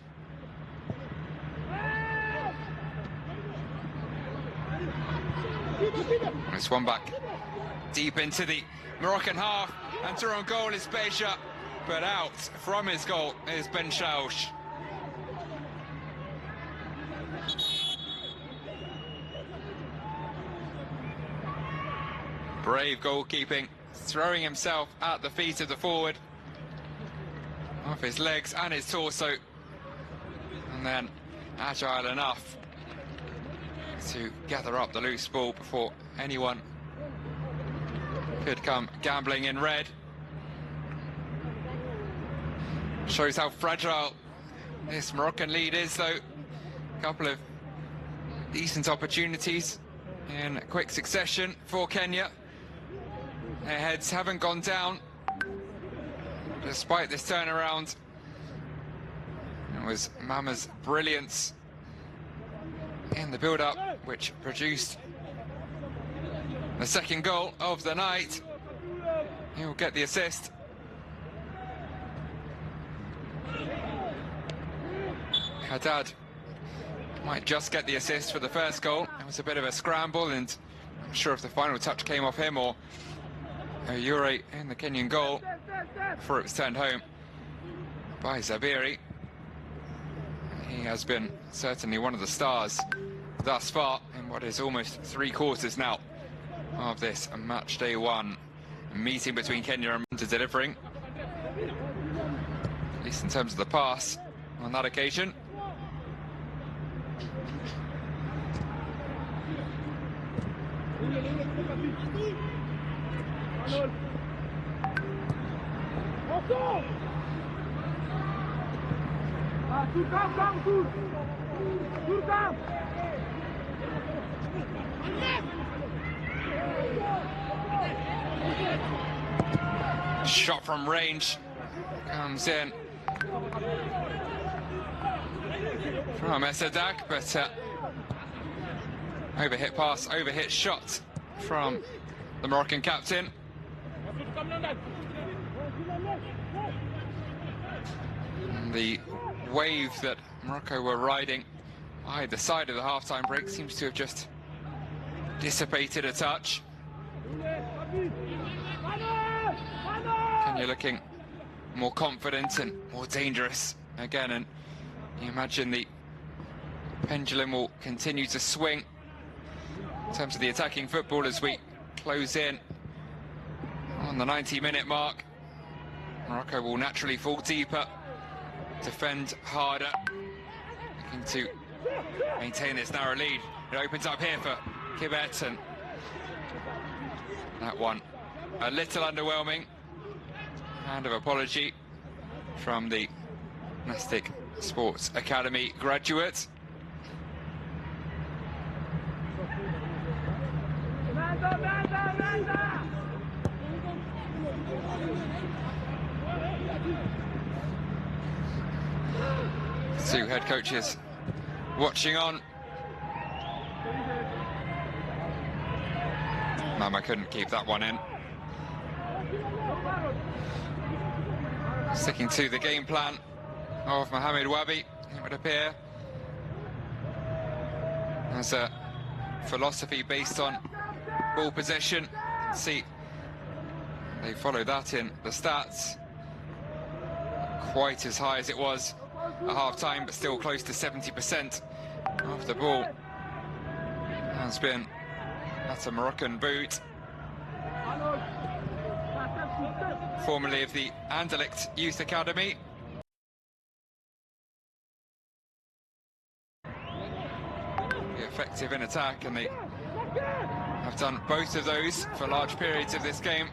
It's one back deep into the Moroccan half, and through on goal is Beja, but out from his goal is Ben Shaush. Brave goalkeeping, throwing himself at the feet of the forward, off his legs and his torso, and then agile enough to gather up the loose ball before anyone could come gambling in red. Shows how fragile this Moroccan lead is, though. A couple of decent opportunities in quick succession for Kenya. Their heads haven't gone down despite this turnaround. It was Mama's brilliance in the build-up which produced the second goal of the night. He'll get the assist. Haddad might just get the assist for the first goal. It was a bit of a scramble, and I'm sure if the final touch came off him or Yuri in the Kenyan goal before it was turned home by Zabiri. He has been certainly one of the stars thus far in what is almost 3 quarters now of this match day 1 meeting between Kenya and delivering, at least in terms of the pass on that occasion. Shot from range comes in from Esadak, but overhit pass, overhit shot from the Moroccan captain. And the wave that Morocco were riding either side of the half-time break seems to have just dissipated a touch. Kenya looking more confident and more dangerous again, and you imagine the pendulum will continue to swing in terms of the attacking football as we close in on the 90-minute mark. Morocco will naturally fall deeper, defend harder, looking to maintain this narrow lead. It opens up here for Kibet, and that one a little underwhelming. Hand of apology from the Gymnastic Sports Academy graduate. Two head coaches watching on. Mama couldn't keep that one in. Sticking to the game plan of Mohamed Wabi, it would appear. There's a philosophy based on ball possession. See, they follow that in the stats. Quite as high as it was at half-time, but still close to 70% of the ball has been at a Moroccan boot. Formerly of the Anderlecht Youth Academy. Be effective in attack, and they have done both of those for large periods of this game.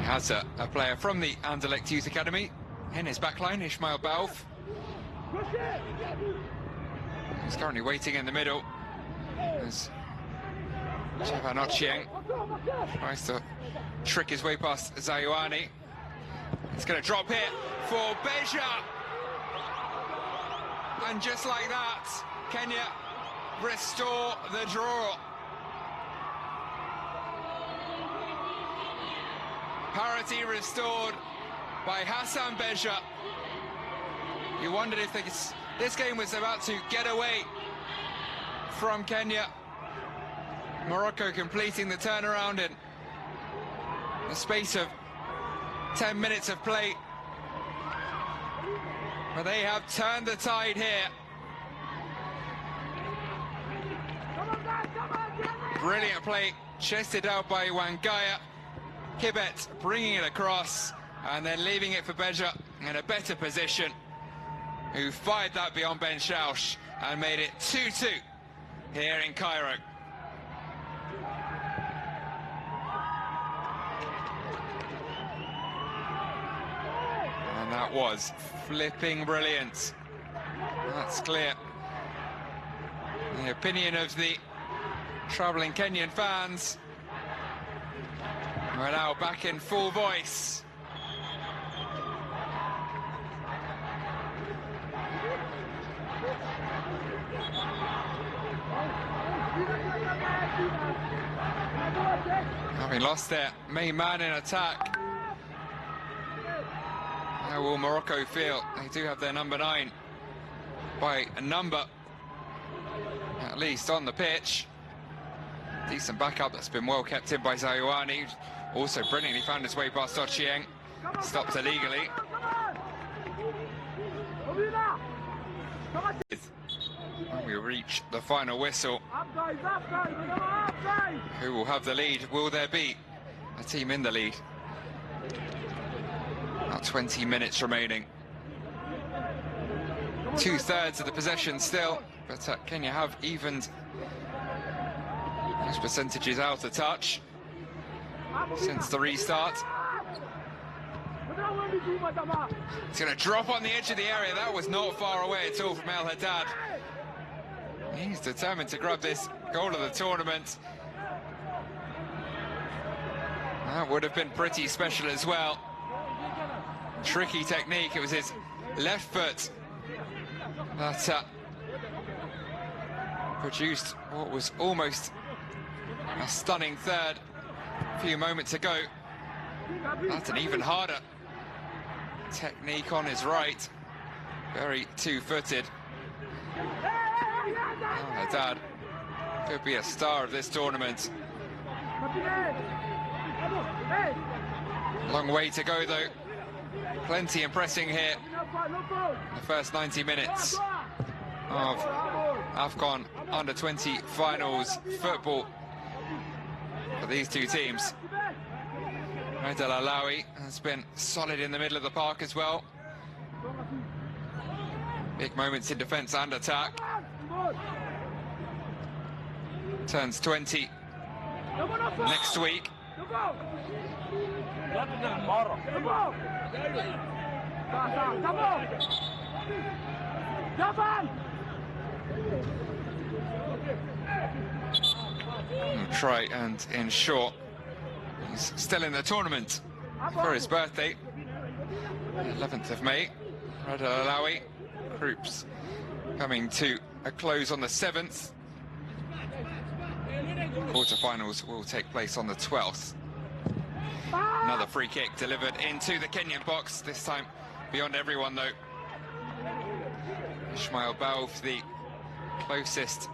Has a player from the Anderlecht Youth Academy in his backline, Ismail Balf. He's currently waiting in the middle as Chavan Ochieng tries to trick his way past Zayuani. It's going to drop here for Beja. And just like that, Kenya restore the draw. Parity restored by Hassan Beja. You wondered if this game was about to get away from Kenya. Morocco completing the turnaround in the space of 10 minutes of play. But they have turned the tide here. Brilliant play, chested out by Wangaya. Kibet bringing it across and then leaving it for Beja in a better position, who fired that beyond Ben Schausch and made it 2-2 here in Cairo. And that was flipping brilliant. That's clear. The opinion of the travelling Kenyan fans. We're now back in full voice. Having lost their main man in attack, how will Morocco feel? They do have their number 9 by a number, at least on the pitch. Decent backup that's been well kept in by Zayouani. Also brilliantly found his way past Ochieng. Stopped illegally. When we reach the final whistle, who will have the lead? Will there be a team in the lead? About 20 minutes remaining. 2/3 of the possession still, but Kenya have evened those percentages out of touch since the restart. It's going to drop on the edge of the area. That was not far away at all from El Haddad. He's determined to grab this goal of the tournament. That would have been pretty special as well. Tricky technique. It was his left foot that produced what was almost a stunning third a few moments ago. That's an even harder technique on his right. Very two-footed. Oh, Haddad could be a star of this tournament. Long way to go though. Plenty impressing here. The first 90 minutes of AFCON under-20 finals football for these two teams. Adel Alawi has been solid in the middle of the park as well. Big moments in defence and attack. Turns 20 next week. Try and ensure he's still in the tournament for his birthday, 11th of May. Adel Alawi, groups coming to a close on the 7th. Quarterfinals will take place on the 12th. Another free kick delivered into the Kenyan box, this time beyond everyone though. Ismail Balf, the closest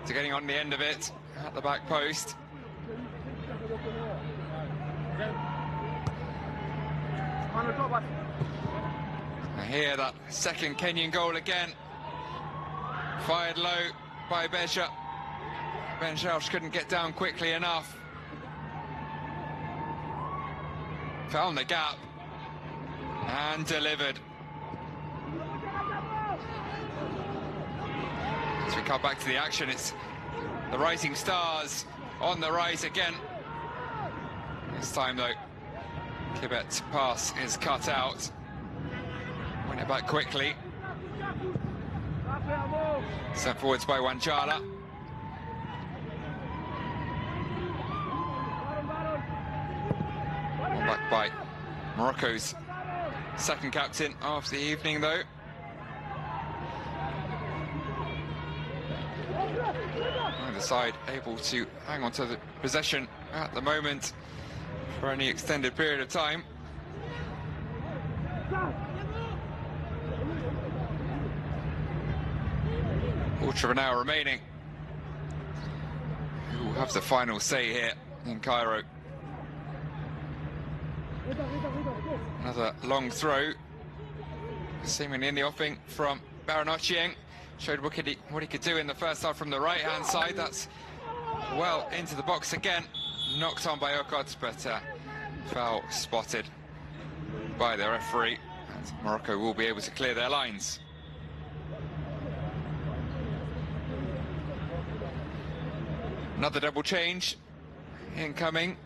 to getting on the end of it at the back post. Here, that second Kenyan goal again. Fired low by Beja. Ben Shelsh couldn't get down quickly enough. Found the gap and delivered. As we come back to the action, it's the Rising Stars on the rise again. This time though, Kibet's pass is cut out. Win it back quickly. Sent forwards by Wanjala. One back by Morocco's second captain of the evening though. Either side able to hang on to the possession at the moment for any extended period of time. Quarter of an hour remaining. Who will have the final say here in Cairo? Another long throw, seemingly in the offing from Baron Ochieng. Showed what he could do in the first half from the right-hand side. That's well into the box again. Knocked on by Okot, but foul spotted by the referee. And Morocco will be able to clear their lines. Another double change incoming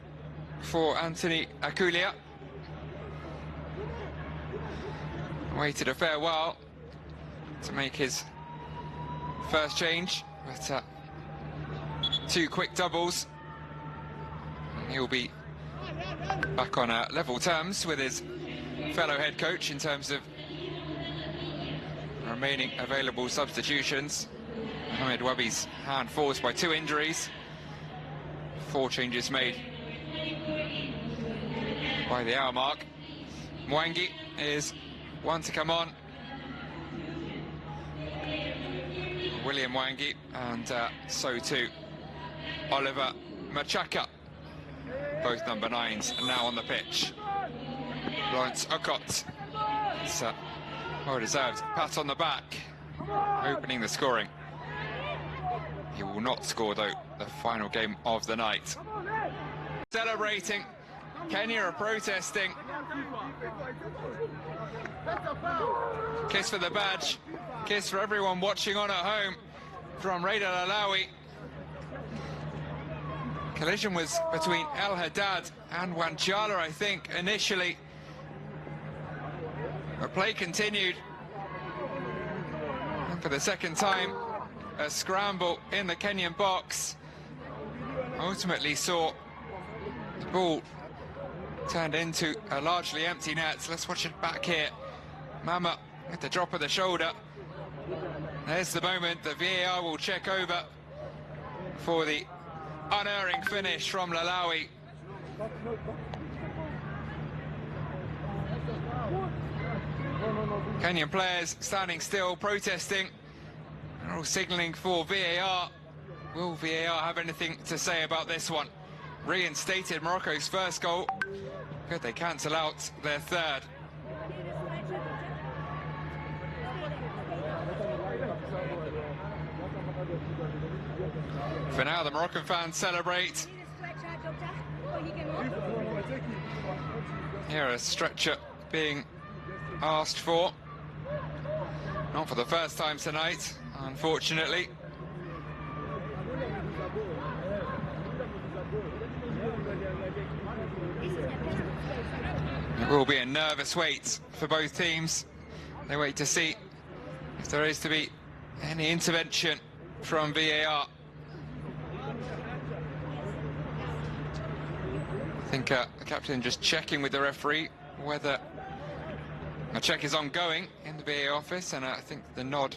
for Anthony Akulia. Waited a fair while to make his first change, but 2 quick doubles. And he'll be back on level terms with his fellow head coach in terms of remaining available substitutions. Mohamed Wabi's hand forced by 2 injuries. 4 changes made by the hour mark. Mwangi is one to come on. William Mwangi, and so too Oliver Machaka. Both number 9s are now on the pitch. Lawrence Okot. It's well-deserved pat on the back, opening the scoring. He will not score, though, the final game of the night. Celebrating. Kenya are protesting. Kiss for the badge. Kiss for everyone watching on at home from Raid Al Alawi. Collision was between El Haddad and Wanjala, I think, initially. The play continued. And for the second time, a scramble in the Kenyan box ultimately saw the ball turned into a largely empty net. So let's watch it back here. Mama with the drop of the shoulder. There's the moment the VAR will check over for the unerring finish from Lalawi. Kenyan players standing still, protesting. They're all signalling for VAR. Will VAR have anything to say about this one? Reinstated Morocco's first goal. Could they cancel out their third? For now, the Moroccan fans celebrate. Here, a stretcher being asked for. Not for the first time tonight, unfortunately. It will be a nervous wait for both teams. They wait to see if there is to be any intervention from VAR. I think the captain just checking with the referee whether a check is ongoing in the VAR office, and I think the nod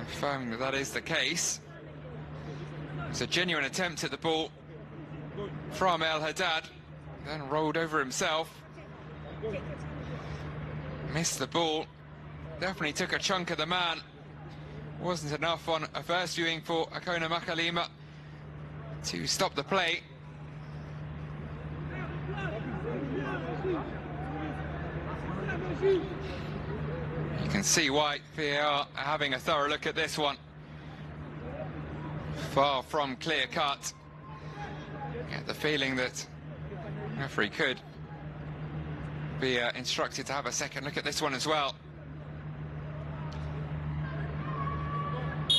affirming that that is the case. It's a genuine attempt at the ball from El Haddad, then rolled over himself. Missed the ball. Definitely took a chunk of the man. Wasn't enough on a first viewing for Akona Makalima to stop the play. You can see why VAR are having a thorough look at this one. Far from clear cut. Get the feeling that the referee could be instructed to have a second look at this one as well.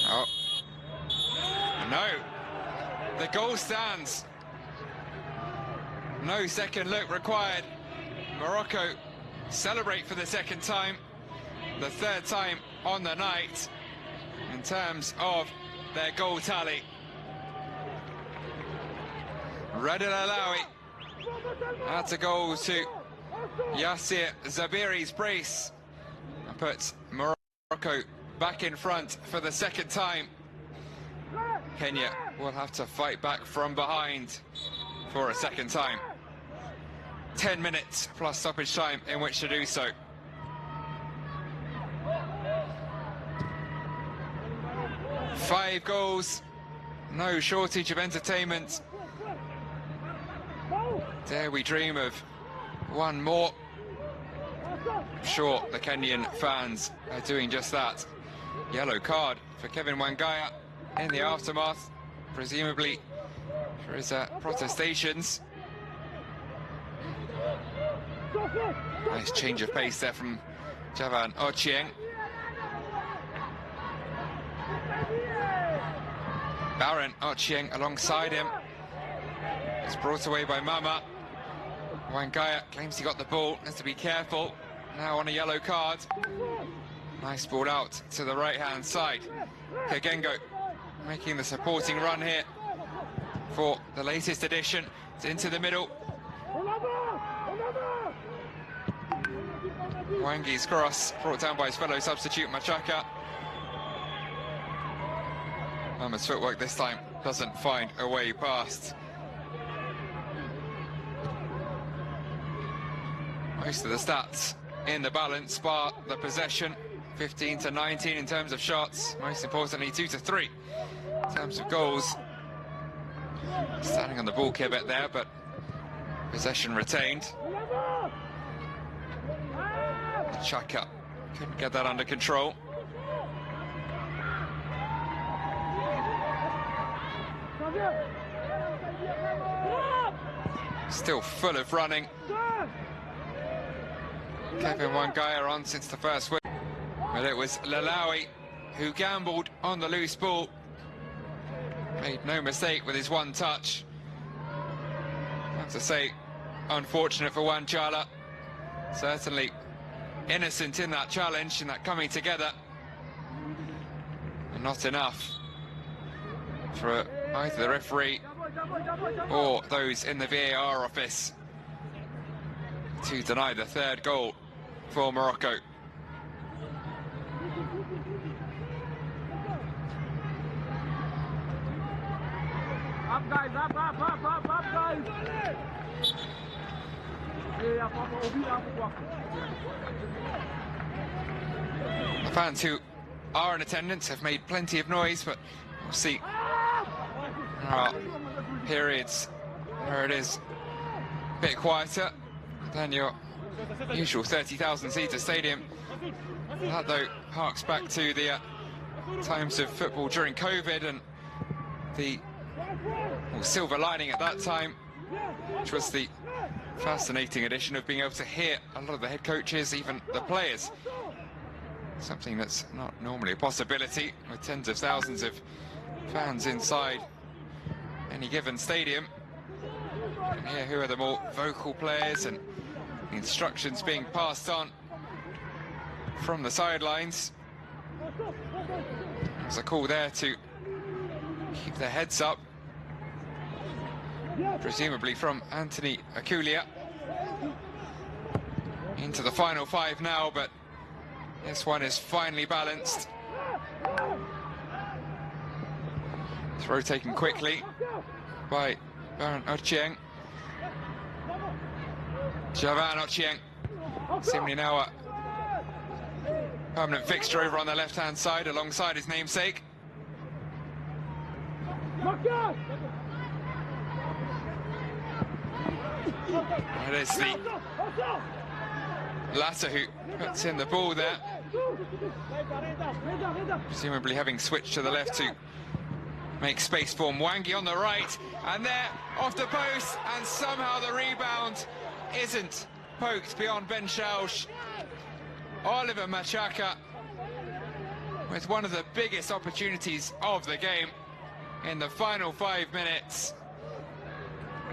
Oh. No. The goal stands. No second look required. Morocco celebrate for the second time. The third time on the night in terms of their goal tally. Raid Al Alawi adds a goal to Yassir Zabiri's brace and puts Morocco back in front for the second time. Kenya will have to fight back from behind for a second time. 10 minutes plus stoppage time in which to do so. Five goals, no shortage of entertainment. Dare we dream of one more? I'm sure the Kenyan fans are doing just that. Yellow card for Kevin Wangaya in the aftermath, presumably for his protestations. Nice change of pace there from Javan Ochieng. Baron Ochieng alongside him. It's brought away by Mama. Wangaya claims he got the ball, has to be careful. now on a yellow card. Nice ball out to the right-hand side. Kagengo making the supporting run here for the latest addition. It's into the middle. Wangi's cross brought down by his fellow substitute Machaka. Mama's footwork this time doesn't find a way past. Most of the stats in the balance, bar the possession. 15 to 19 in terms of shots. Most importantly, 2 to 3 in terms of goals. Standing on the ball Kibet there, but possession retained. Chaka couldn't get that under control. Still full of running. Kevin Wangaya on since the first win. But it was Lalawi who gambled on the loose ball. Made no mistake with his one touch. I have to say, unfortunate for Wanchala. Certainly innocent in that challenge, in that coming together. And not enough for either the referee or those in the VAR office to deny the third goal for Morocco. Up guys, up guys. The fans who are in attendance have made plenty of noise, but we'll see. There are periods where it is a bit quieter than your usual 30,000-seater stadium. That, though, harks back to the times of football during COVID and the silver lining at that time, which was the fascinating addition of being able to hear a lot of the head coaches, even the players. Something that's not normally a possibility with tens of thousands of fans inside any given stadium. And here, who are the more vocal players and the instructions being passed on from the sidelines. There's a call there to keep their heads up, presumably from Anthony Akulia. Into the final five now, but this one is finally balanced. Throw taken quickly by Baron Ochieng. Javan Ochieng, seemingly now a permanent fixture over on the left-hand side alongside his namesake. It is the latter who puts in the ball there, presumably having switched to the left to make space for Mwangi on the right, and there off the post, and somehow the rebound isn't poked beyond Ben Schausch. Oliver Machaka with one of the biggest opportunities of the game in the final 5 minutes.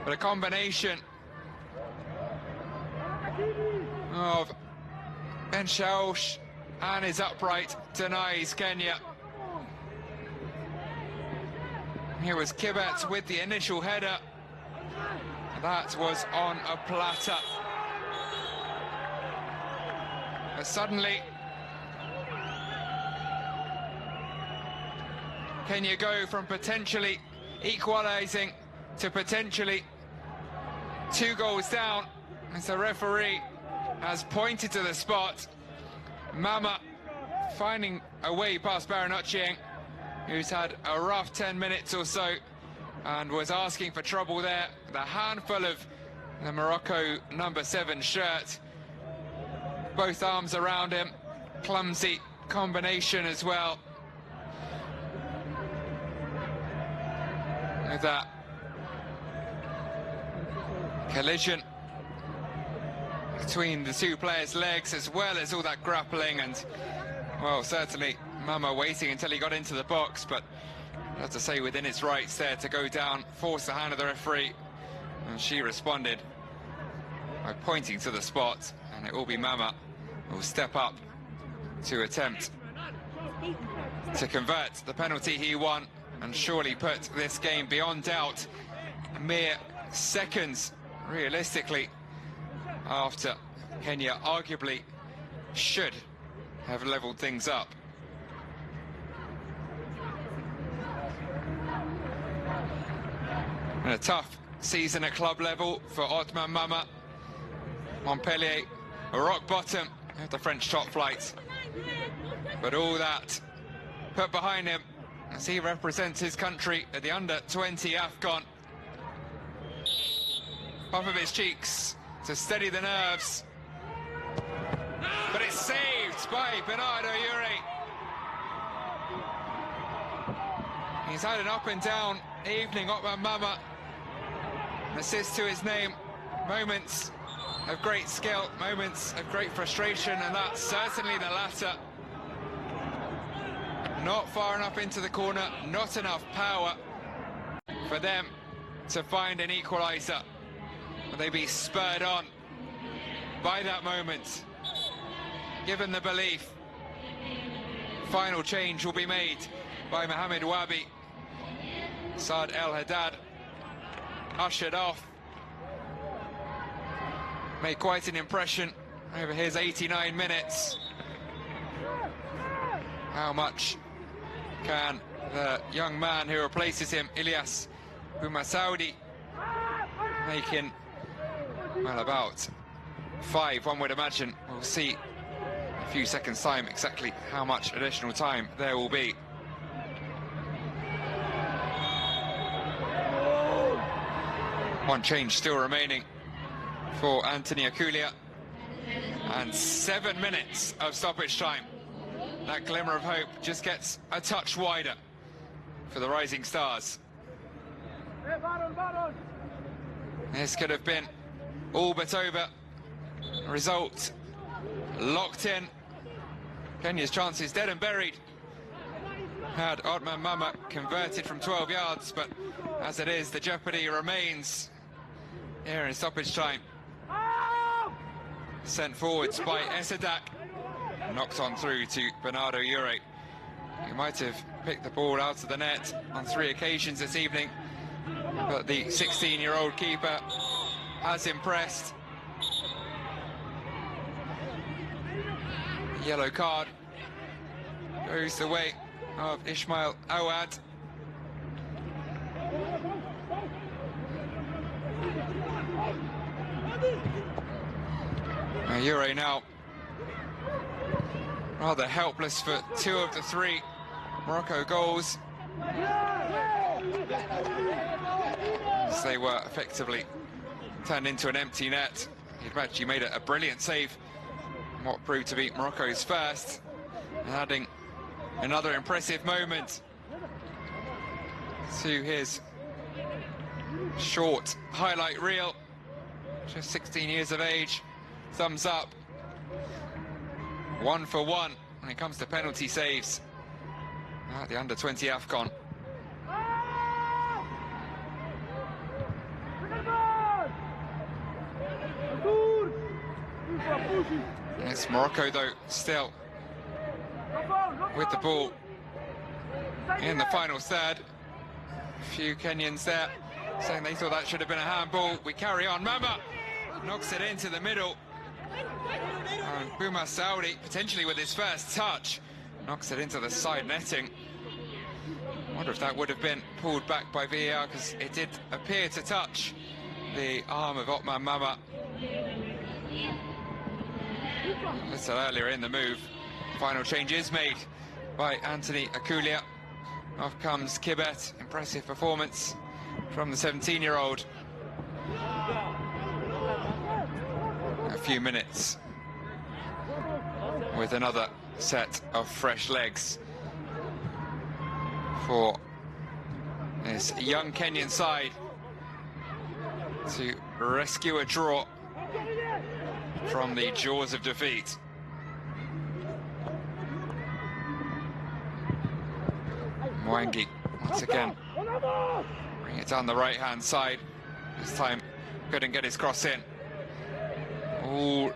But a combination of Ben Schausch and his upright denies Kenya. Here was Kibet with the initial header. That was on a platter. But suddenly, Kenya go from potentially equalising to potentially 2 goals down, as the referee has pointed to the spot. Mama finding a way past Baron Ochieng, who's had a rough 10 minutes or so and was asking for trouble there. The handful of the Morocco number 7 shirt, both arms around him, clumsy combination as well. With that collision between the two players' legs, as well as all that grappling, and well, certainly Mama waiting until he got into the box, but I have to say within its rights there to go down, force the hand of the referee, and she responded by pointing to the spot, and it will be Mama will step up to attempt to convert the penalty he won and surely put this game beyond doubt. Mere seconds, realistically, after Kenya arguably should have levelled things up. And a tough season at club level for Otman Mama. Montpellier, a rock bottom of the French top flight. But all that put behind him as he represents his country at the under-20 AFCON. Puff of his cheeks to steady the nerves. But it's saved by Bernardo Uri. He's had an up and down evening, Otman Mama. An assist to his name. Moments of great skill, moments of great frustration, and that's certainly the latter. Not far enough into the corner, not enough power for them to find an equaliser. Will they be spurred on by that moment? Given the belief, final change will be made by Mohamed Wabi. Saad El Haddad ushered off. Made quite an impression over his 89 minutes. How much can the young man who replaces him, Ilyas Boumassaoudi, making, well, about 5, one would imagine. We'll see a few seconds' time exactly how much additional time there will be. One change still remaining for Anthony Aculia, and 7 minutes of stoppage time. That glimmer of hope just gets a touch wider for the Rising Stars. This could have been all but over. Result locked in. Kenya's chances dead and buried. Had Otman Mama converted from 12 yards, but as it is, the jeopardy remains here in stoppage time. Sent forwards by Esadak. Knocks on through to Bernardo Uri. He might have picked the ball out of the net on 3 occasions this evening, but the 16-year-old keeper has impressed. Yellow card goes the way of Ismail Awad. Uri now rather helpless for 2 of the 3 Morocco goals, as they were effectively turned into an empty net. He'd actually made a brilliant save, what proved to be Morocco's first, and adding another impressive moment to his short highlight reel. Just 16 years of age. Thumbs up. 1 for 1 when it comes to penalty saves at the under-20 AFCON. It's Morocco, though, still with the ball in the final third. A few Kenyans there saying they thought that should have been a handball. We carry on. Mama knocks it into the middle. And Boumassaoudi, potentially with his first touch, knocks it into the side netting. I wonder if that would have been pulled back by VAR, because it did appear to touch the arm of Otman Mama a little earlier in the move. Final change is made by Anthony Aculia. Off comes Kibet. Impressive performance from the 17-year-old. A few minutes with another set of fresh legs for this young Kenyan side to rescue a draw from the jaws of defeat. Mwangi once again bring it down the right-hand side. This time couldn't get his cross in. All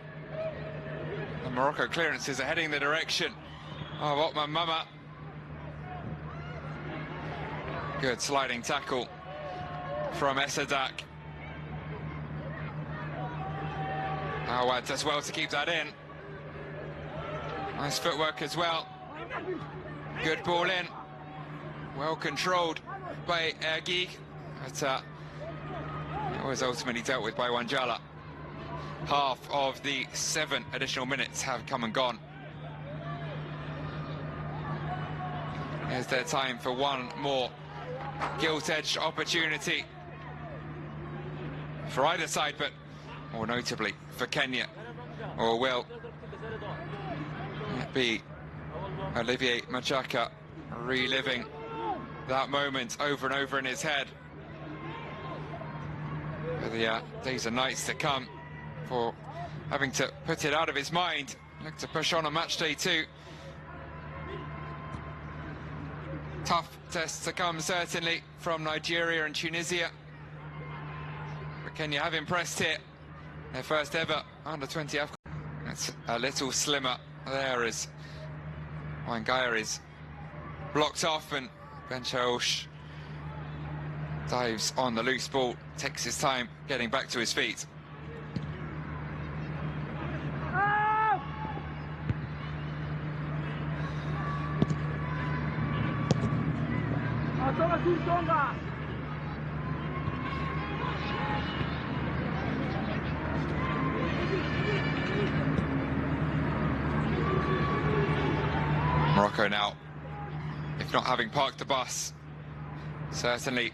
The Morocco clearances are heading the direction of Otman Mama. Good sliding tackle from Esadak. Awad does well to keep that in. Nice footwork as well. Good ball in. Well controlled by Ergig. But it was ultimately dealt with by Wanjala. Half of the 7 additional minutes have come and gone. Here's their time for one more gilt-edged opportunity for either side, but more notably for Kenya. Or will it be Olivier Machaka reliving that moment over and over in his head for the days and nights to come, for having to put it out of his mind, look to push on match day 2. Tough tests to come, certainly, from Nigeria and Tunisia. But Kenya have impressed here. Their first ever under-20 AFCON. It's a little slimmer there as Wangaya is blocked off, and Ben Chaosh dives on the loose ball, takes his time getting back to his feet. Morocco now, if not having parked the bus, certainly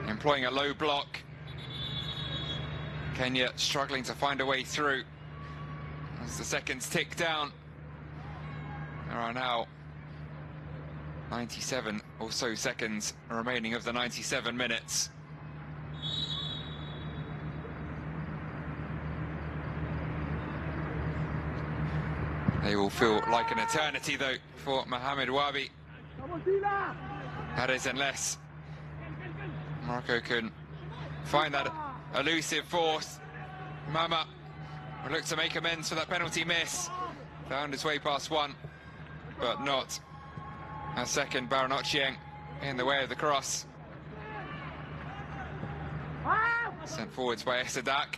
employing a low block. Kenya struggling to find a way through as the seconds tick down. There are now 97 or so seconds remaining of the 97 minutes. They will feel like an eternity, though, for Mohamed Wabi. That is, unless Morocco can find that elusive force. Mama will look to make amends for that penalty miss. Found his way past one, but not a second. Baranocchieng in the way of the cross. Sent forwards by Esadak.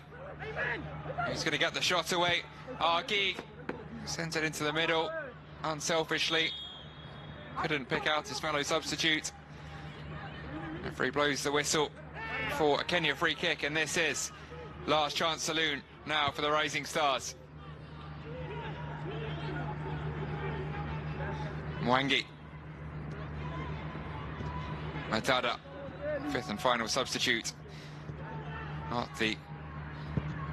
Who's going to get the shot away? Argig sent it into the middle, unselfishly. Couldn't pick out his fellow substitute. Referee blows the whistle for a Kenya free kick, and this is last chance saloon now for the Rising Stars. Mwangi. Matada, 5th and final substitute. Not the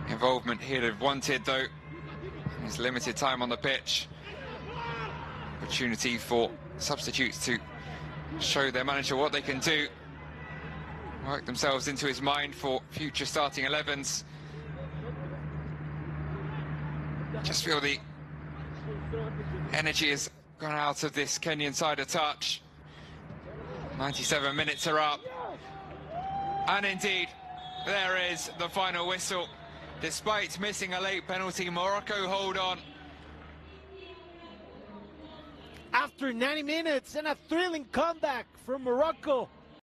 involvement he'd have wanted, though. His limited time on the pitch. Opportunity for substitutes to show their manager what they can do. Work themselves into his mind for future starting 11s. Just feel the energy has gone out of this Kenyan side a touch. 97 minutes are up. And indeed, there is the final whistle. Despite missing a late penalty, Morocco hold on. After 90 minutes and a thrilling comeback from Morocco,